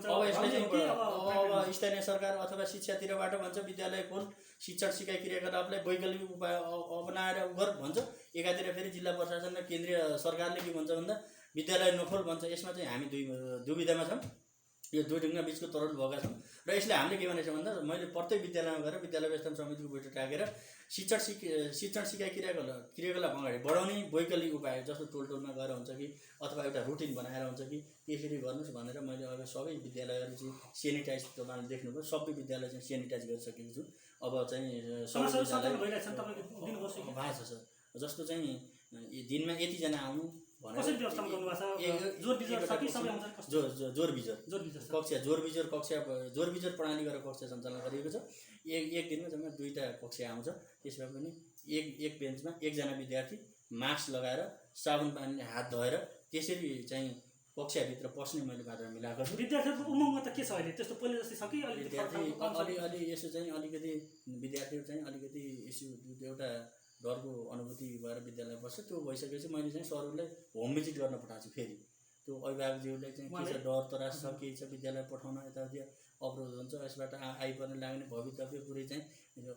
अब यसमा चाहिँ अब स्थानीय सरकार अथवा शिक्षातिरबाट भन्छ विद्यालय खोल, शिक्षण सिकाइ क्रियाकलापलाई वैकल्पिक उपाय अपनाएर गर भन्छ। एकातिर फेरि जिल्ला प्रशासन र केन्द्रीय सरकारले के भन्छ भन्दा विद्यालय नखोल भन्छ। यसमा चाहिँ हामी दुविधामा छौँ। यो दुई ढुङ्गा बिचको तरुल भएका छौँ र यसले हामीले के भनेको छ भन्दा मैले प्रत्येक विद्यालयमा गएर विद्यालय व्यवस्थापन समितिको बैठक राखेर शिक्षण सिकाइ क्रियाकलाप अगाडि बढाउने वैकल्पिक उपाय जस्तो टोलमा गएर हुन्छ कि अथवा एउटा रुटिन बनाएर हुन्छ कि त्यसरी गर्नुहोस् भनेर मैले अब सबै विद्यालयहरू चाहिँ सेनिटाइज, तपाईँले देख्नुभयो सबै विद्यालय चाहिँ सेनिटाइज गरिसकेको छु। अब चाहिँ भएको छ सर। जस्तो चाहिँ दिनमा यतिजना आउनु जोरबिजोर प्रणाली गरेर कक्षा सञ्चालन गरिएको छ। एक दिनमा जम्मा 2टा कक्षा आउँछ। त्यसमा पनि एक बेन्चमा 1जना विद्यार्थी मास्क लगाएर साबुन पानीले हात धोएर त्यसरी चाहिँ कक्षाभित्र पस्ने मैले बाटो मिलाएको छु।
विद्यार्थीहरूको उमङ्ग त के छ अहिले? त्यस्तो पहिले जस्तै छ कि
अलि यसो चाहिँ अलिकति विद्यार्थीहरू चाहिँ अलिकति यसो एउटा डरको अनुभूति भएर विद्यालय बस्छ। त्यो भइसकेपछि मैले चाहिँ सरहरूलाई होम भिजिट गर्न पठाएको छु। फेरि त्यो अभिभावकज्यूलाई चाहिँ के छ डर तरास छ, केही छ विद्यालय पठाउन यताउति अवरोध हुन्छ। यसबाट आइपर्ने लाग्ने भवितव्य पुरै चाहिँ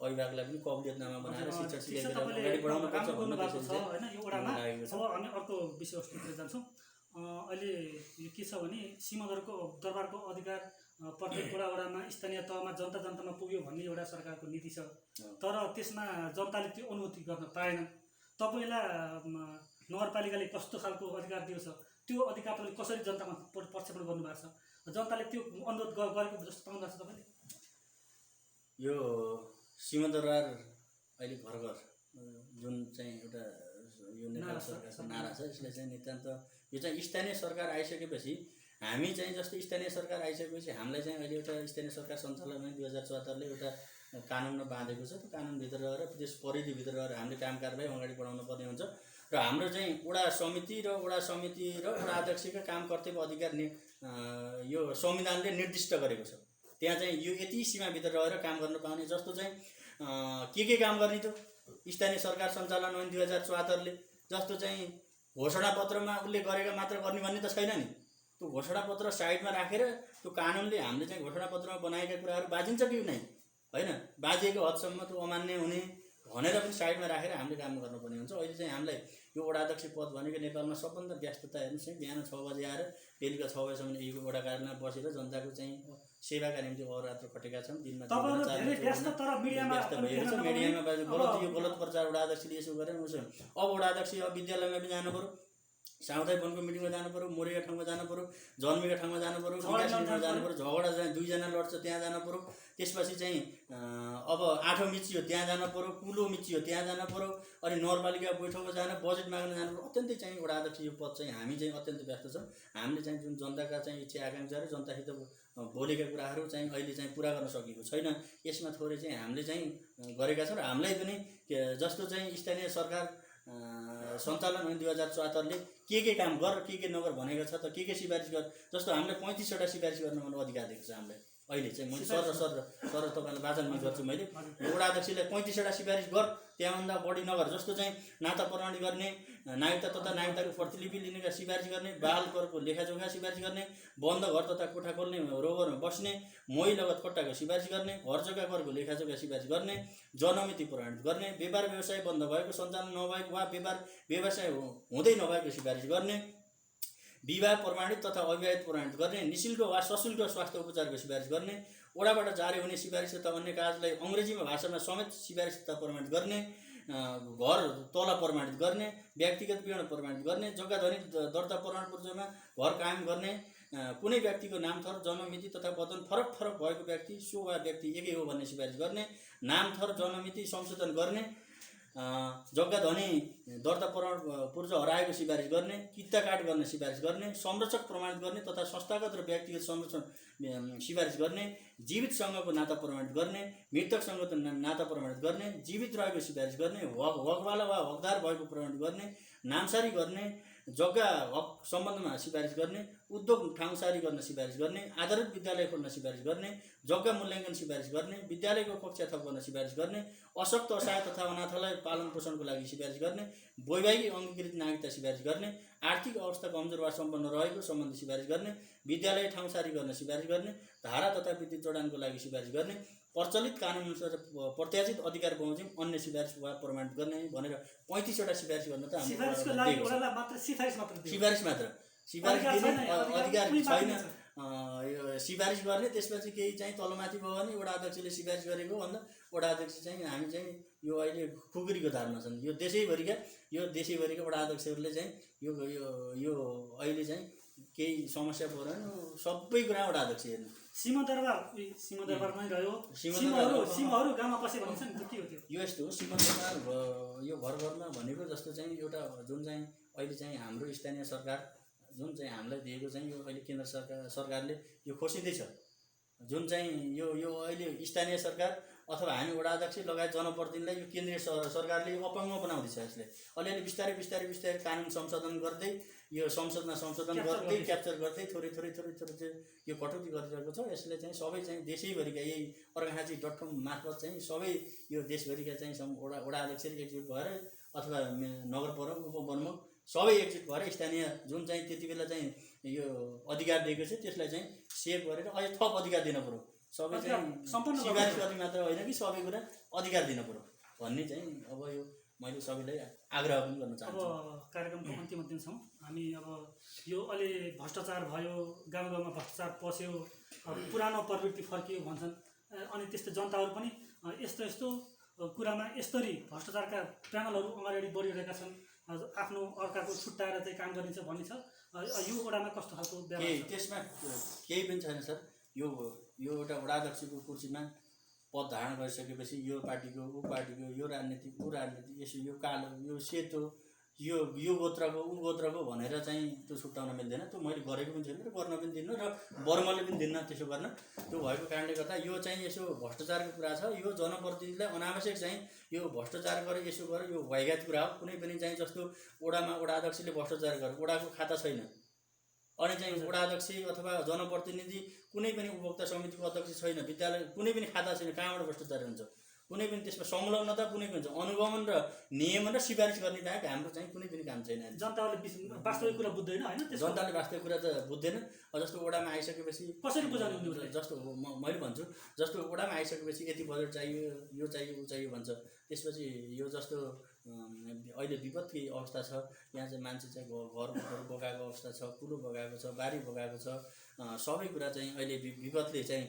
अभिभावकलाई पनि कबुलियतनामा बनाएर शिक्षक सिकाइ अगाडि बढाउनुपर्छ भन्ने
होइन। यो वडामा अब हामी अर्को विषयवस्तुतिर जान्छौँ। अहिले यो के छ भने सीमादरको दरबारको अधिकार प्रत्येक वडामा स्थानीय तहमा जनतामा पुग्यो भन्ने एउटा सरकारको नीति छ। तर त्यसमा जनताले त्यो अनुभूति गर्न पाएन। तपाईँलाई नगरपालिकाले कस्तो खालको अधिकार दिएको छ, त्यो अधिकार तपाईँले कसरी जनतामा प्रक्षेपण गर्नुभएको छ? जनताले त्यो अनुरोध गरेको जस्तो पाउनु भएको छ तपाईँले?
यो सीमादरबार अहिले घर घर जुन चाहिँ एउटा यो नेपाल सरकारको नारा छ, यसले चाहिँ नितान्त यो चाहिँ स्थानीय सरकार आइसकेपछि हामी चाहिँ जस्तो स्थानीय सरकार आइसकेपछि हामीलाई चाहिँ अहिले एउटा स्थानीय सरकार सञ्चालन 2074 ले एउटा कानुनमा बाँधेको छ। त्यो कानुनभित्र रहेर त्यस परिधिभित्र रहेर हामीले काम कारबाही अगाडि बढाउनु पर्ने हुन्छ र हाम्रो चाहिँ वडा समिति र वडा अध्यक्षका काम कर्तव्य अधिकार यो संविधानले निर्दिष्ट गरेको छ। त्यहाँ चाहिँ यो यति सीमाभित्र रहेर काम गर्न पाउने, जस्तो चाहिँ के काम गर्ने त स्थानीय सरकार सञ्चालन ऐन 2074ले जस्तो चाहिँ घोषणापत्रमा उसले गरेका मात्र गर्ने भन्ने त छैन नि। त्यो घोषणापत्र साइडमा राखेर त्यो कानुनले हामीले चाहिँ घोषणापत्रमा बनाएका कुराहरू बाजिन्छ कि नै होइन, बाजिएको हदसम्म त्यो अमान्य हुने भनेर पनि साइडमा राखेर हामीले काम गर्नुपर्ने हुन्छ। अहिले चाहिँ हामीलाई यो वडा अध्यक्ष पद भनेको नेपालमा सबभन्दा व्यस्तता हेर्नुहोस् है, बिहान 6 बजे आएर बेलुका 6 बजेसम्म यो वडा कार्यालयमा बसेर जनताको चाहिँ सेवाका निम्ति अहोरात्र खटेका छन्। दिनमा मिडियामा गलत प्रचार वडा अध्यक्षले यसो गरेर उसो। अब वडा अध्यक्ष अब विद्यालयमा पनि जानु पऱ्यो, सामुदायिक वनको मिटिङमा जानु पऱ्यो, मरेका ठाउँमा जानु पऱ्यो, जन्मेका ठाउँमा जानु पऱ्यो, विकास केन्द्रमा जानु पऱ्यो, झगडा चाहिँ 2 जना लड्छ त्यहाँ जानु पऱ्यो, त्यसपछि चाहिँ अब 8औं मिचियो त्यहाँ जानु पऱ्यो, कुलो मिचियो त्यहाँ जानु पऱ्यो, अनि नगरपालिका बैठकमा जानु, बजेट माग्न जानु पऱ्यो। अत्यन्तै चाहिँ वडा अध्यक्ष यो पद चाहिँ हामी चाहिँ अत्यन्त व्यस्त छौँ। हामीले चाहिँ जुन जनताका चाहिँ इच्छा आकाङ्क्षा र जनतासित बोलेका कुराहरू चाहिँ अहिले चाहिँ पुरा गर्न सकेको छैन। यसमा थोरै चाहिँ हामीले चाहिँ गरेका छौँ र हामीलाई पनि जस्तो चाहिँ स्थानीय सरकार सञ्चालन ऐन 2074ले के काम गर के नगर भनेको छ त के सिफारिस गर। जस्तो हामीले 35वटा सिफारिस गर्न अधिकार दिएको छ हामीलाई। अहिले चाहिँ मैले सर तपाईँलाई वाचन गर्छु, मैले वडा अध्यक्षलाई 35वटा सिफारिस गर, त्यहाँभन्दा बढी नगर। जस्तो चाहिँ नाता प्रमाणित गर्ने, नागरिकता तथा नागरिकताको प्रतिलिपि लिनेका सिफारिस गर्ने, बाल करको लेखाजोखा सिफारिस गर्ने, बन्द घर तथा कोठा खोल्ने रोगरमा बस्ने, मोही लगत कट्टाको सिफारिस गर्ने, घर जग्गा करको लेखाजोखा सिफारिस गर्ने, जनमिति प्रमाणित गर्ने, व्यापार व्यवसाय बन्द भएको, सञ्चालन नभएको वा व्यापार व्यवसाय हुँदै नभएको सिफारिस गर्ने, विवाह प्रमाणित तथा अविवाहित प्रमाणित गर्ने, निःशुल्क वा सशुल्क स्वास्थ्य उपचारको सिफारिस गर्ने, वडाबाट जारी हुने सिफारिस तथा अन्य कागजलाई अङ्ग्रेजीमा भाषामा समेत सिफारिस तथा प्रमाणित गर्ने, घर तल प्रमाणित गर्ने, व्यक्तिगत विवरण प्रमाणित गर्ने, जग्गा ध्वनि दर्ता प्रमाणपत्रमा घर कायम गर्ने, कुनै व्यक्तिको नाम थर जन्ममिति तथा वतन फरक भएको व्यक्ति सो वा व्यक्ति एकै हो भन्ने सिफारिस गर्ने, नाम थर जन्ममिति संशोधन गर्ने, जग्गा ध्वनि दर्ता प्रमाणपत्र हराएको सिफारिस गर्ने, किता काट गर्ने सिफारिस गर्ने, संरक्षक प्रमाणित गर्ने तथा संस्थागत र व्यक्तिगत संरक्षण सिफारिस गर्ने, जीवितसँगको नाता प्रमाणित गर्ने, मृतकसँगको नाता प्रमाणित गर्ने, जीवित रहेको सिफारिस गर्ने, हकवाला वा हकदार भएको प्रमाणित गर्ने, नामसारी गर्ने, जग्गा हक सम्बन्धमा सिफारिस गर्ने, उद्योग ठाउँसारी गर्न सिफारिस गर्ने, आधारित विद्यालय खोल्न सिफारिस गर्ने, जग्गा मूल्याङ्कन सिफारिस गर्ने, विद्यालयको कक्षा थप गर्न सिफारिस गर्ने, अशक्त असहाय तथा अनाथलाई पालन पोषणको लागि सिफारिस गर्ने, वैवाहिक अङ्गीकृत नागरिकता सिफारिस गर्ने, आर्थिक अवस्था कमजोर वा सम्पन्न रहेको सम्बन्धी सिफारिस गर्ने, विद्यालय ठाउँसारी गर्न सिफारिस गर्ने, धारा तथा विद्युत जडानको लागि सिफारिस गर्ने, प्रचलित कानुनअनुसार प्रत्याशित अधिकार बमोजिम अन्य सिफारिस वा प्रमाणित गर्ने भनेर 35वटा सिफारिस गर्न त सिफारिस मात्र दिने अधिकार छैन। सिफारिस गर्ने, त्यसपछि केही चाहिँ तलमाथि भयो भने वडा अध्यक्षले सिफारिस गरेको भन्दा वडा अध्यक्ष चाहिँ हामी चाहिँ यो अहिले खुकुरीको धारमा छन्। यो देशैभरिका वडा अध्यक्षहरूले चाहिँ यो अहिले चाहिँ केही समस्या परेन, सबै कुरा वडा अध्यक्ष हेर्नु।
सिंहदरबारमै रह्यो, सिंहहरू गाउँमा पसे भन्छ नि, के हो त्यो?
यो यस्तो हो, सिंहदरबार यो घरमा भनेको जस्तो चाहिँ एउटा जुन चाहिँ अहिले चाहिँ हाम्रो स्थानीय सरकार जुन चाहिँ हामीलाई दिएको चाहिँ यो अहिले केन्द्र सरकारले यो खोसिँदैछ। जुन चाहिँ यो अहिले स्थानीय सरकार अथवा हामी वडा अध्यक्ष लगायत जनप्रतिनिधिलाई यो केन्द्रीय सरकारले अपाङ्ग बनाउँदैछ। यसले अलिअलि बिस्तारै कानुन संशोधन गर्दै यो संसदमा गर्दै क्याप्चर गर्दै थोरै यो कटौती गरिरहेको छ। यसले चाहिँ सबै चाहिँ देशैभरिका यही organaji.com मार्फत चाहिँ सबै यो देशभरिका चाहिँ वडा अध्यक्षले एकजुट भएर अथवा नगर प्रमुख उपप्रमुख सबै एकजुट भएर स्थानीय जुन चाहिँ त्यति बेला चाहिँ यो अधिकार दिएको छ त्यसलाई चाहिँ सेभ गरेर अझै थप अधिकार दिन पर्यो। सबै चाहिँ सिफारिस गर्ने मात्र होइन कि सबै कुरा अधिकार दिन पर्यो भन्ने चाहिँ अब यो मैले सबैलाई आग्रह पनि गर्न चाहन्छु।
अब कार्यक्रमको अन्तिम छौँ हामी। अब यो अलि भ्रष्टाचार भयो, गाउँमा भ्रष्टाचार पस्यो, पुरानो प्रवृत्ति फर्कियो भन्छन्, अनि त्यस्तै जनताहरू पनि यस्तो कुरामा यसरी भ्रष्टाचारका प्यानलहरू अगाडि बढिरहेका छन्, आफ्नो अर्काको छुट्टाएर चाहिँ काम गरिन्छ भन्ने छ। यो वडामा कस्तो खालको
त्यसमा केही पनि छैन सर। यो एउटा वडा अध्यक्षको कुर्सीमा पद धारण गरिसकेपछि यो पार्टीको ऊ पार्टीको, यो राजनीति ऊ राजनीति, यसो यो कालो यो सेतो यो गोत्रको ऊ गोत्रको भनेर चाहिँ त्यो छुट्याउन मिल्दैन। त्यो मैले गरेको पनि छैन र गर्न पनि दिन्न र वर्मले पनि दिन्न त्यसो गर्न। त्यो भएको कारणले गर्दा यो चाहिँ यसो भ्रष्टाचारको कुरा छ। यो जनप्रतिनिधिलाई अनावश्यक चाहिँ यो भ्रष्टाचार गरे यसो गरे यो भइगएको कुरा हो। कुनै पनि चाहिँ जस्तो वडामा वडा अध्यक्षले भ्रष्टाचार गरे, वडाको खाता छैन, अनि चाहिँ वडा अध्यक्ष अथवा जनप्रतिनिधि कुनै पनि उपभोक्ता समितिको अध्यक्ष छैन, विद्यालय कुनै पनि खाता छैन, कहाँबाट भ्रष्टाचार हुन्छ? कुनै पनि त्यसमा संलग्नता कुनै पनि हुन्छ? अनुगमन र नियमन र सिफारिस गर्ने बाहेक हाम्रो चाहिँ कुनै पनि काम छैन।
जनताले वास्तविक कुरा बुझ्दैन होइन,
जनताले वास्तविक कुरा त बुझ्दैन। जस्तो वडामा आइसकेपछि
कसरी बुझाउने उनीहरूलाई?
जस्तो मैले भन्छु, जस्तो वडामा आइसकेपछि यति बजेट चाहियो, यो चाहियो, ऊ चाहियो भन्छ। त्यसपछि यो जस्तो अहिले विपत्ति अवस्था छ, यहाँ चाहिँ मान्छे चाहिँ घर बगाएको अवस्था छ, कुलो बगाएको छ, बारी बगाएको छ, सबै कुरा चाहिँ अहिले विपदले चाहिँ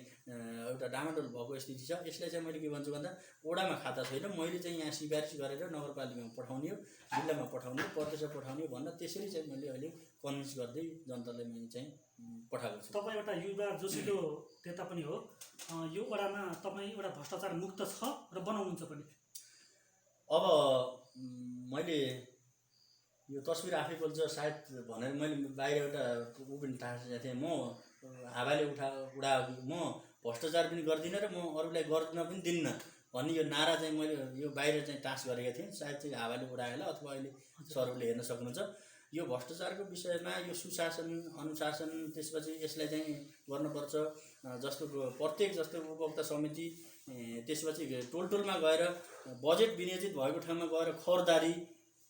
एउटा डामाडोल भएको स्थिति छ। यसलाई चाहिँ मैले के भन्छु भन्दा वडामा खाता छैन, मैले चाहिँ यहाँ सिफारिस गरेर नगरपालिकामा पठाउने हो, जिल्लामा पठाउने हो, प्रदेशमा पठाउने हो भनेर त्यसरी चाहिँ मैले अहिले कन्भिन्स गर्दै जनतालाई मैले चाहिँ पठाएको छु।
तपाईँ एउटा युवा जोसिलो नेता पनि हो, यो वडामा तपाईँ एउटा भ्रष्टाचार मुक्त छ र बनाउनुहुन्छ पनि।
अब मैले यो तस्बिर आफै बोल्छ सायद भनेर मैले बाहिर एउटा ऊ पनि टाँसेको थिएँ, म हावाले उडाएको, म भ्रष्टाचार पनि गर्दिनँ र म अरूलाई गर्न पनि दिन्न भन्ने यो नारा चाहिँ मैले यो बाहिर चाहिँ टाँस गरेको थिएँ। सायद चाहिँ हावाले उडायो होला अथवा अहिले सरहरूले हेर्न सक्नुहुन्छ। यो भ्रष्टाचारको विषयमा यो सुशासन अनुशासन त्यसपछि यसलाई चाहिँ गर्नुपर्छ। जस्तो प्रत्येक जस्तो उपभोक्ता समिति त्यसपछि टोलटोलमा गएर बजेट विनियोजित भएको ठाउँमा गएर खबरदारी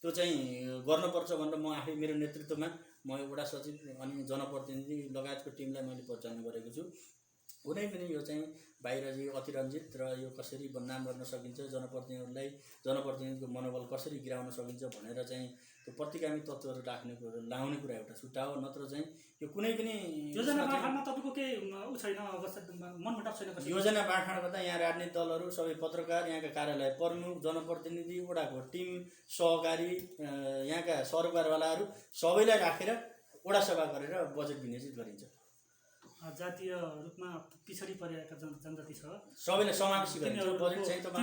त्यो चाहिँ गर्नुपर्छ भनेर म आफै मेरो नेतृत्वमा म वडा सचिव अनि जनप्रतिनिधि लगायतको टिमलाई मैले परिचालन गरेको छु। कुनै पनि यो चाहिँ बाहिर यो अतिरञ्जित र यो कसरी बदनाम गर्न सकिन्छ, जनप्रतिनिधिहरूलाई जनप्रतिनिधिको मनोबल कसरी गिराउन सकिन्छ भनेर चाहिँ त्यो प्रतिगामी तत्त्वहरू लाउने कुरा एउटा छुट्टा हो। नत्र चाहिँ यो कुनै पनि
योजना बाँडफाँडमा तपाईँको केही ऊ छैन, मनमुटाव छैन?
योजना बाँडफाँड गर्दा यहाँ राजनीतिक दलहरू सबै पत्रकार, यहाँका कार्यालय प्रमुख, जनप्रतिनिधि, वडाको टिम, सहकारी, यहाँका सरोकारवालाहरू सबैलाई राखेर वडा सभा गरेर बजेट विनियोजित गरिन्छ।
जातीय रूपमा पिछडी परेका जनजाति छ,
सबैलाई समावेशी गरिन्छ। बजेट चाहिँ त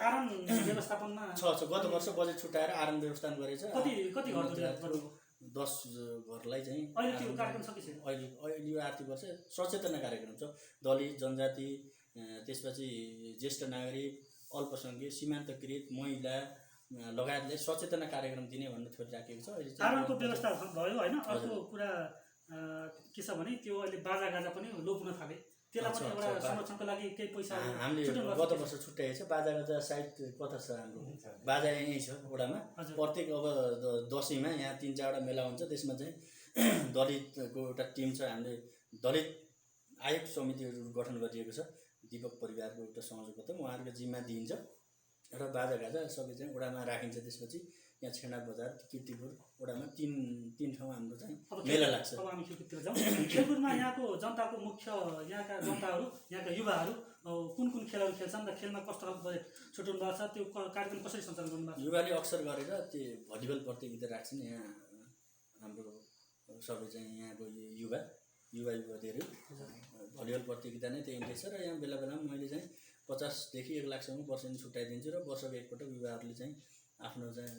आरन व्यवस्थापनमा
छ। गत वर्ष बजेट छुट्याएर आरन व्यवस्थापन गरेछ।
कति घर
10 घरलाई चाहिँ
अहिले त्यो कार्यक्रम सकिन्छ।
अहिले यो आर्थिक वर्ष सचेतना कार्यक्रम छ। दलित, जनजाति, त्यसपछि ज्येष्ठ नागरिक, अल्पसङ्ख्यक, सीमान्तकृत, महिला लगायतले सचेतना कार्यक्रम दिने भन्ने थोरै राखेको छ। अहिले
आरनको व्यवस्था भयो होइन। अर्को कुरा के छ भने त्यो अहिले बाजागाजा पनि लोप हुन थाले, त्यसलाई पनि एउटा संरक्षणको लागि केही पैसा
हामीले गत वर्ष छुट्याएको छ। बाजागाजा सायद कता छ हाम्रो बाजा यहीँ छ वडामा। प्रत्येक अब दसैँमा यहाँ 3-4वटा मेला हुन्छ, त्यसमा चाहिँ दलितको एउटा टिम छ। हामीले दलित आयोग समितिहरू गठन गरिएको छ। दीपक परिवारको एउटा संयोजकत्व उहाँहरूको जिम्मा दिइन्छ र बाजागाजा सबै चाहिँ वडामा राखिन्छ। त्यसपछि यहाँ छेडा बजार, कीर्तिपुर वडामा तीन ठाउँ हाम्रो चाहिँ मेला लाग्छ।
अब हामी खेलकुदतिर जाउँ। खेलकुदमा यहाँको जनताको मुख्य यहाँका जनताहरू यहाँका युवाहरू कुन कुन खेलहरू खेल्छन् र खेलमा कस्तो खालको बजेट छुट्याउनु भएको छ, त्यो कार्यक्रम कसरी सञ्चालन गर्नुभएको छ?
युवाले अक्सर गरेर त्यो भलिबल प्रतियोगिता राख्छन्। यहाँ हाम्रो सबै चाहिँ यहाँको युवाहरू भलिबल प्रतियोगिता नै त्यही हुँदैछ र यहाँ बेला बेलामा मैले चाहिँ 50 देखि 1 लाखसम्म वर्षेनी छुट्याइदिन्छु र वर्षको एकपटक युवाहरूले चाहिँ आफ्नो चाहिँ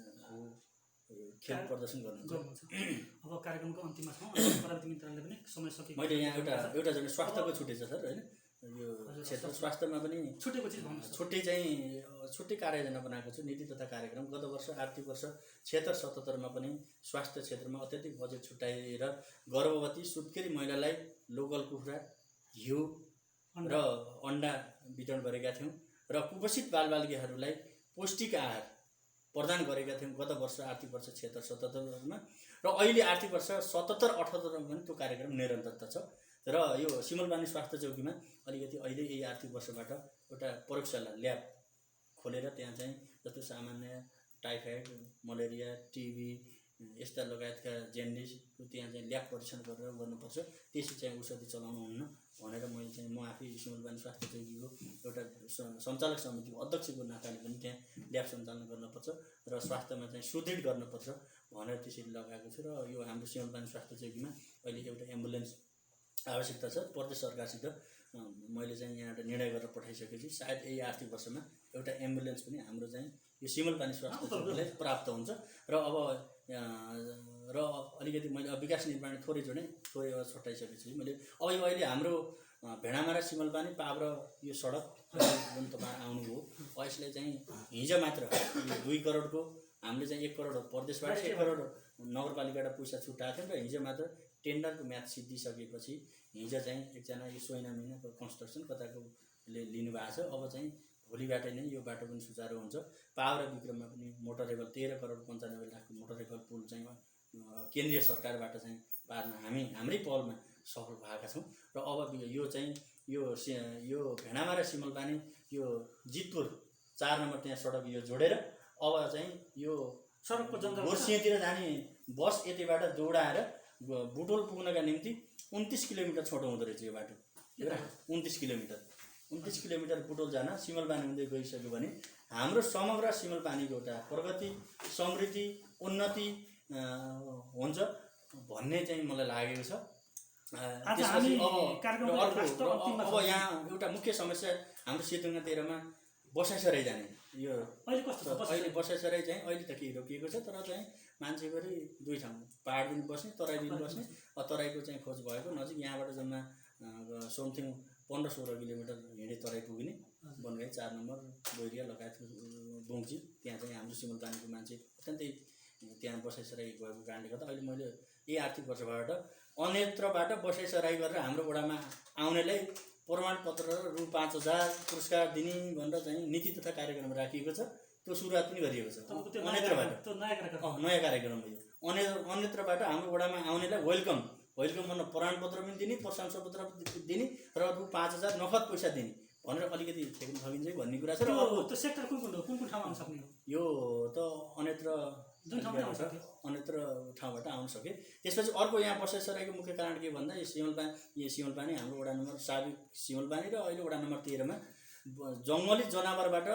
खेल प्रदर्शन गर्नुहुन्छ।
अब कार्यक्रमको अन्तिममा छौँ, पराविधिक मित्रहरूले पनि समय सकेको।
मैले यहाँ एउटा चाहिँ स्वास्थ्यको छुटेछ सर होइन। यो क्षेत्र स्वास्थ्यमा पनि
छुटेको चिज भन्नु
छुट्टै कार्ययोजना बनाएको छु, नीति तथा कार्यक्रम। गत वर्ष आर्थिक वर्ष 76-77मा पनि स्वास्थ्य क्षेत्रमा अत्यधिक बजेट छुट्याएर गर्भवती सुत्केरी महिलालाई लोकल कुखुरा, घिउ र अन्डा वितरण गरेका थियौँ र कुपोषित बालबालिकाहरूलाई पौष्टिक आहार प्रदान गरेका थियौँ गत वर्ष आर्थिक वर्ष 76-77मा। र अहिले आर्थिक वर्ष 77-78मा पनि त्यो कार्यक्रम निरन्तरता छ। र यो सिमलबानी स्वास्थ्य चौकीमा अलिकति अहिले यही आर्थिक वर्षबाट एउटा प्रयोगशाला ल्याब खोलेर त्यहाँ चाहिँ जस्तो सामान्य टाइफाइड, मलेरिया, टिबी यस्ता लगायतका जेन्डिस त्यहाँ चाहिँ ल्याब परीक्षण गरेर गर्नुपर्छ। त्यसै चाहिँ औषधि चलाउनु हुन्न भनेर मैले चाहिँ म आफै सिमलबानी स्वास्थ्य चौकीको एउटा सञ्चालक समितिको अध्यक्षको नाताले पनि त्यहाँ ल्याब सञ्चालन गर्नुपर्छ र स्वास्थ्यमा चाहिँ सुदृढ गर्नुपर्छ भनेर त्यसरी लगाएको छु। र यो हाम्रो सिमलबानी स्वास्थ्य चौकीमा अहिले एउटा एम्बुलेन्स आवश्यकता छ। प्रदेश सरकारसित मैले चाहिँ यहाँ निर्णय गरेर पठाइसकेपछि सायद यही आर्थिक वर्षमा एउटा एम्बुलेन्स पनि हाम्रो चाहिँ यो सिमलपानी स्वास्थ्य चौकीलाई प्राप्त हुन्छ। र अब अलिकति मैले विकास निर्माण थोरै छटाइसकेपछि मैले अब यो अहिले हाम्रो भेडामारा सिमलपानी पाब्र यो सडक जुन तपाईँ आउनुभयो, यसलाई चाहिँ हिजो मात्र 2 करोडको हामीले चाहिँ 1 करोड प्रदेशबाट 1 करोड नगरपालिकाबाट पैसा छुट्याएको थियौँ र हिजो मात्र टेन्डरको म्याच सिद्धिसकेपछि हिजो चाहिँ एकजना यो सोइना मिनाको कन्स्ट्रक्सन कताकोले लिनुभएको छ। अब चाहिँ भोलिबाट नै यो बाटो पनि सुचारू हुन्छ। पावर विक्रममा पनि मोटर रेगल 13 करोड 95 लाखको मोटर रेगल पुल चाहिँ केन्द्रीय सरकारबाट चाहिँ पार्न हाम्रै पहलमा सफल भएका छौँ। र अब यो चाहिँ यो भेडामारा सिमलपानी यो जितपुर 4 नम्बर त्यहाँ सडक यो जोडेर अब चाहिँ यो
सडकको
गोर्सियातिर जाने बस यतिबाट दौडाएर बुटोल पुग्नका निम्ति 29 किलोमिटर छोटो हुँदो रहेछ यो बाटो। 29 किलोमिटर बुटोल जान सिमलपानी हुँदै गइसक्यो भने हाम्रो समग्र सिमलपानीको एउटा प्रगति, समृद्धि, उन्नति हुन्छ भन्ने चाहिँ मलाई लागेको छ। त्यसपछि अब यहाँ एउटा मुख्य समस्या हाम्रो सेतुङ्गा 13 मा बसाइसराई जाने यो अहिले बसाइसराई चाहिँ अहिले त केही रोकिएको छ, तर चाहिँ मान्छे गरी 2 ठाउँ पहाडदेखि बस्ने, तराईदेखि बस्ने। तराईको चाहिँ खोज भएको नजिक यहाँबाट जम्मा समथिङ 15-16 किलोमिटर हिँडे तराई पुग्ने बनगाई 4 नम्बर गोरिया लगायत बुङ्ची त्यहाँ चाहिँ हाम्रो सिमलपानीको मान्छे अत्यन्तै त्यहाँ बसाइसराई भएको कारणले गर्दा अहिले मैले यही आर्थिक वर्षबाट अन्यत्रबाट बसाइसराई गरेर हाम्रो वडामा आउनेलाई प्रमाणपत्र र रु 5,000 पुरस्कार दिने भनेर चाहिँ नीति तथा कार्यक्रम राखिएको छ। त्यो सुरुवात पनि गरिएको छ अन्यत्रबाट। नयाँ कार्यक्रम हो यो। अन्यत्रबाट हाम्रो वडामा आउनेलाई वेलकम भन्न प्रमाणपत्र पनि दिने, प्रशंसापत्र दिने र रु 5,000 नगद पैसा दिने भनेर अलिकति ठेक्न सकिन्छ भन्ने कुरा छ। र
अब त्यो सेक्टर कुन ठाउँमा आउन सक्ने हो?
यो त अन्यत्र ठाउँबाट आउन सके। त्यसपछि अर्को यहाँ बसाइसराईको मुख्य कारण के भन्दा यो सिमलपानी हाम्रो वडा नम्बर साबिक सिमलपानी र अहिले वडा नम्बर 13 मा जङ्गली जनावरबाट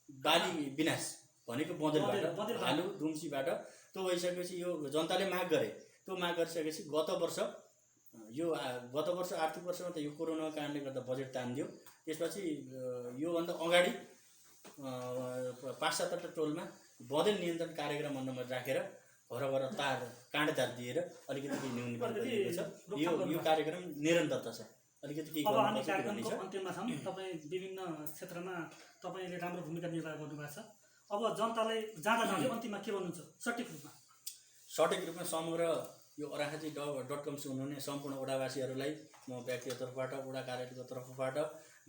बाली विनाश भनेको बँदेलबाट भालु दुम्सीबाट त्यो भइसकेपछि यो जनताले माग गरे। त्यो माग गरिसकेपछि गत वर्ष आर्थिक वर्षमा त यो कोरोनाको कारणले गर्दा बजेट तानिदियो। त्यसपछि योभन्दा अगाडि 5-7 टोलमा बँदेल नियन्त्रण कार्यक्रम भन्ने राखेर घर काँडेदार दिएर अलिकति न्यूनीकरण गरिएको छ। यो कार्यक्रम निरन्तरता छ। अलिकति केही
अन्त्यमा छौँ। तपाईँ विभिन्न क्षेत्रमा तपाईँले राम्रो भूमिका निर्वाह गर्नुभएको छ। अब जनतालाई जाँदै अन्तिममा के भन्नुहुन्छ सठिक रूपमा समग्र यो अराखाँची.com सुन्नुहुने सम्पूर्ण वडावासीहरूलाई म व्यक्तिगत तर्फबाट वडा कार्यालयको तर्फबाट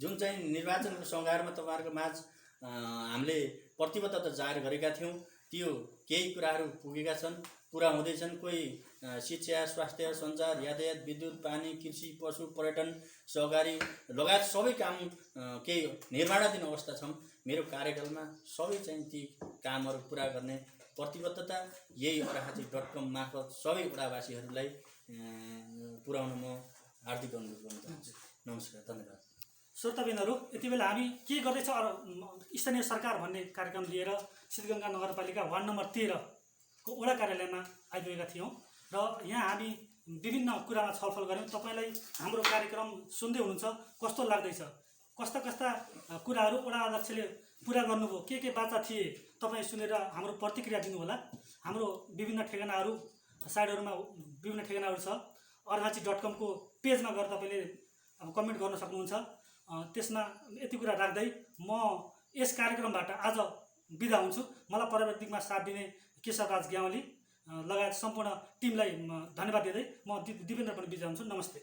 जुन चाहिँ निर्वाचनको सङ्घारमा तपाईँहरूको माझ हामीले प्रतिबद्धता जाहेर गरेका थियौँ, त्यो केही कुराहरू पुगेका छन्, पुरा हुँदैछन्। कोही शिक्षा, स्वास्थ्य, सञ्चार, यातायात, विद्युत, पानी, कृषि, पशु, पर्यटन, सहकारी लगायत सबै काम केही निर्माणाधीन अवस्था छन्। मेरो कार्यकालमा सबै चाहिँ ती कामहरू पुरा गर्ने प्रतिबद्धता यही अराखाँची.com मार्फत सबै वडावासीहरूलाई पुर्याउन म हार्दिक अनुरोध गर्न चाहन्छु। नमस्कार, धन्यवाद। श्रोताबिनहरू, यति बेला हामी के गर्दैछ स्थानीय सरकार भन्ने कार्यक्रम लिएर सिद्धगङ्गा नगरपालिका वार्ड नम्बर 13 को वडा कार्यालयमा आइपुगेका थियौँ र यहाँ हामी विभिन्न कुरामा छलफल गऱ्यौँ। तपाईँलाई हाम्रो कार्यक्रम सुन्दै हुनुहुन्छ, कस्तो लाग्दैछ, कस्ता कुराहरू वडा अध्यक्षले पुरा गर्नुभयो, के बाचा थिए, तपाईँ सुनेर हाम्रो प्रतिक्रिया दिनुहोला। हाम्रो विभिन्न ठेगानाहरू साइडहरूमा विभिन्न ठेगानाहरू छ। अराखाँची.com को पेजमा गएर तपाईँले कमेन्ट गर्न सक्नुहुन्छ। त्यसमा यति कुरा राख्दै म यस कार्यक्रमबाट आज बिदा हुन्छु। मलाई प्राविधिकमा साथ दिने केशवराज ग्यावाली लगायत सम्पूर्ण टिमलाई धन्यवाद दिँदै म दिपेन्द्र पनि बिदा हुन्छु। नमस्ते।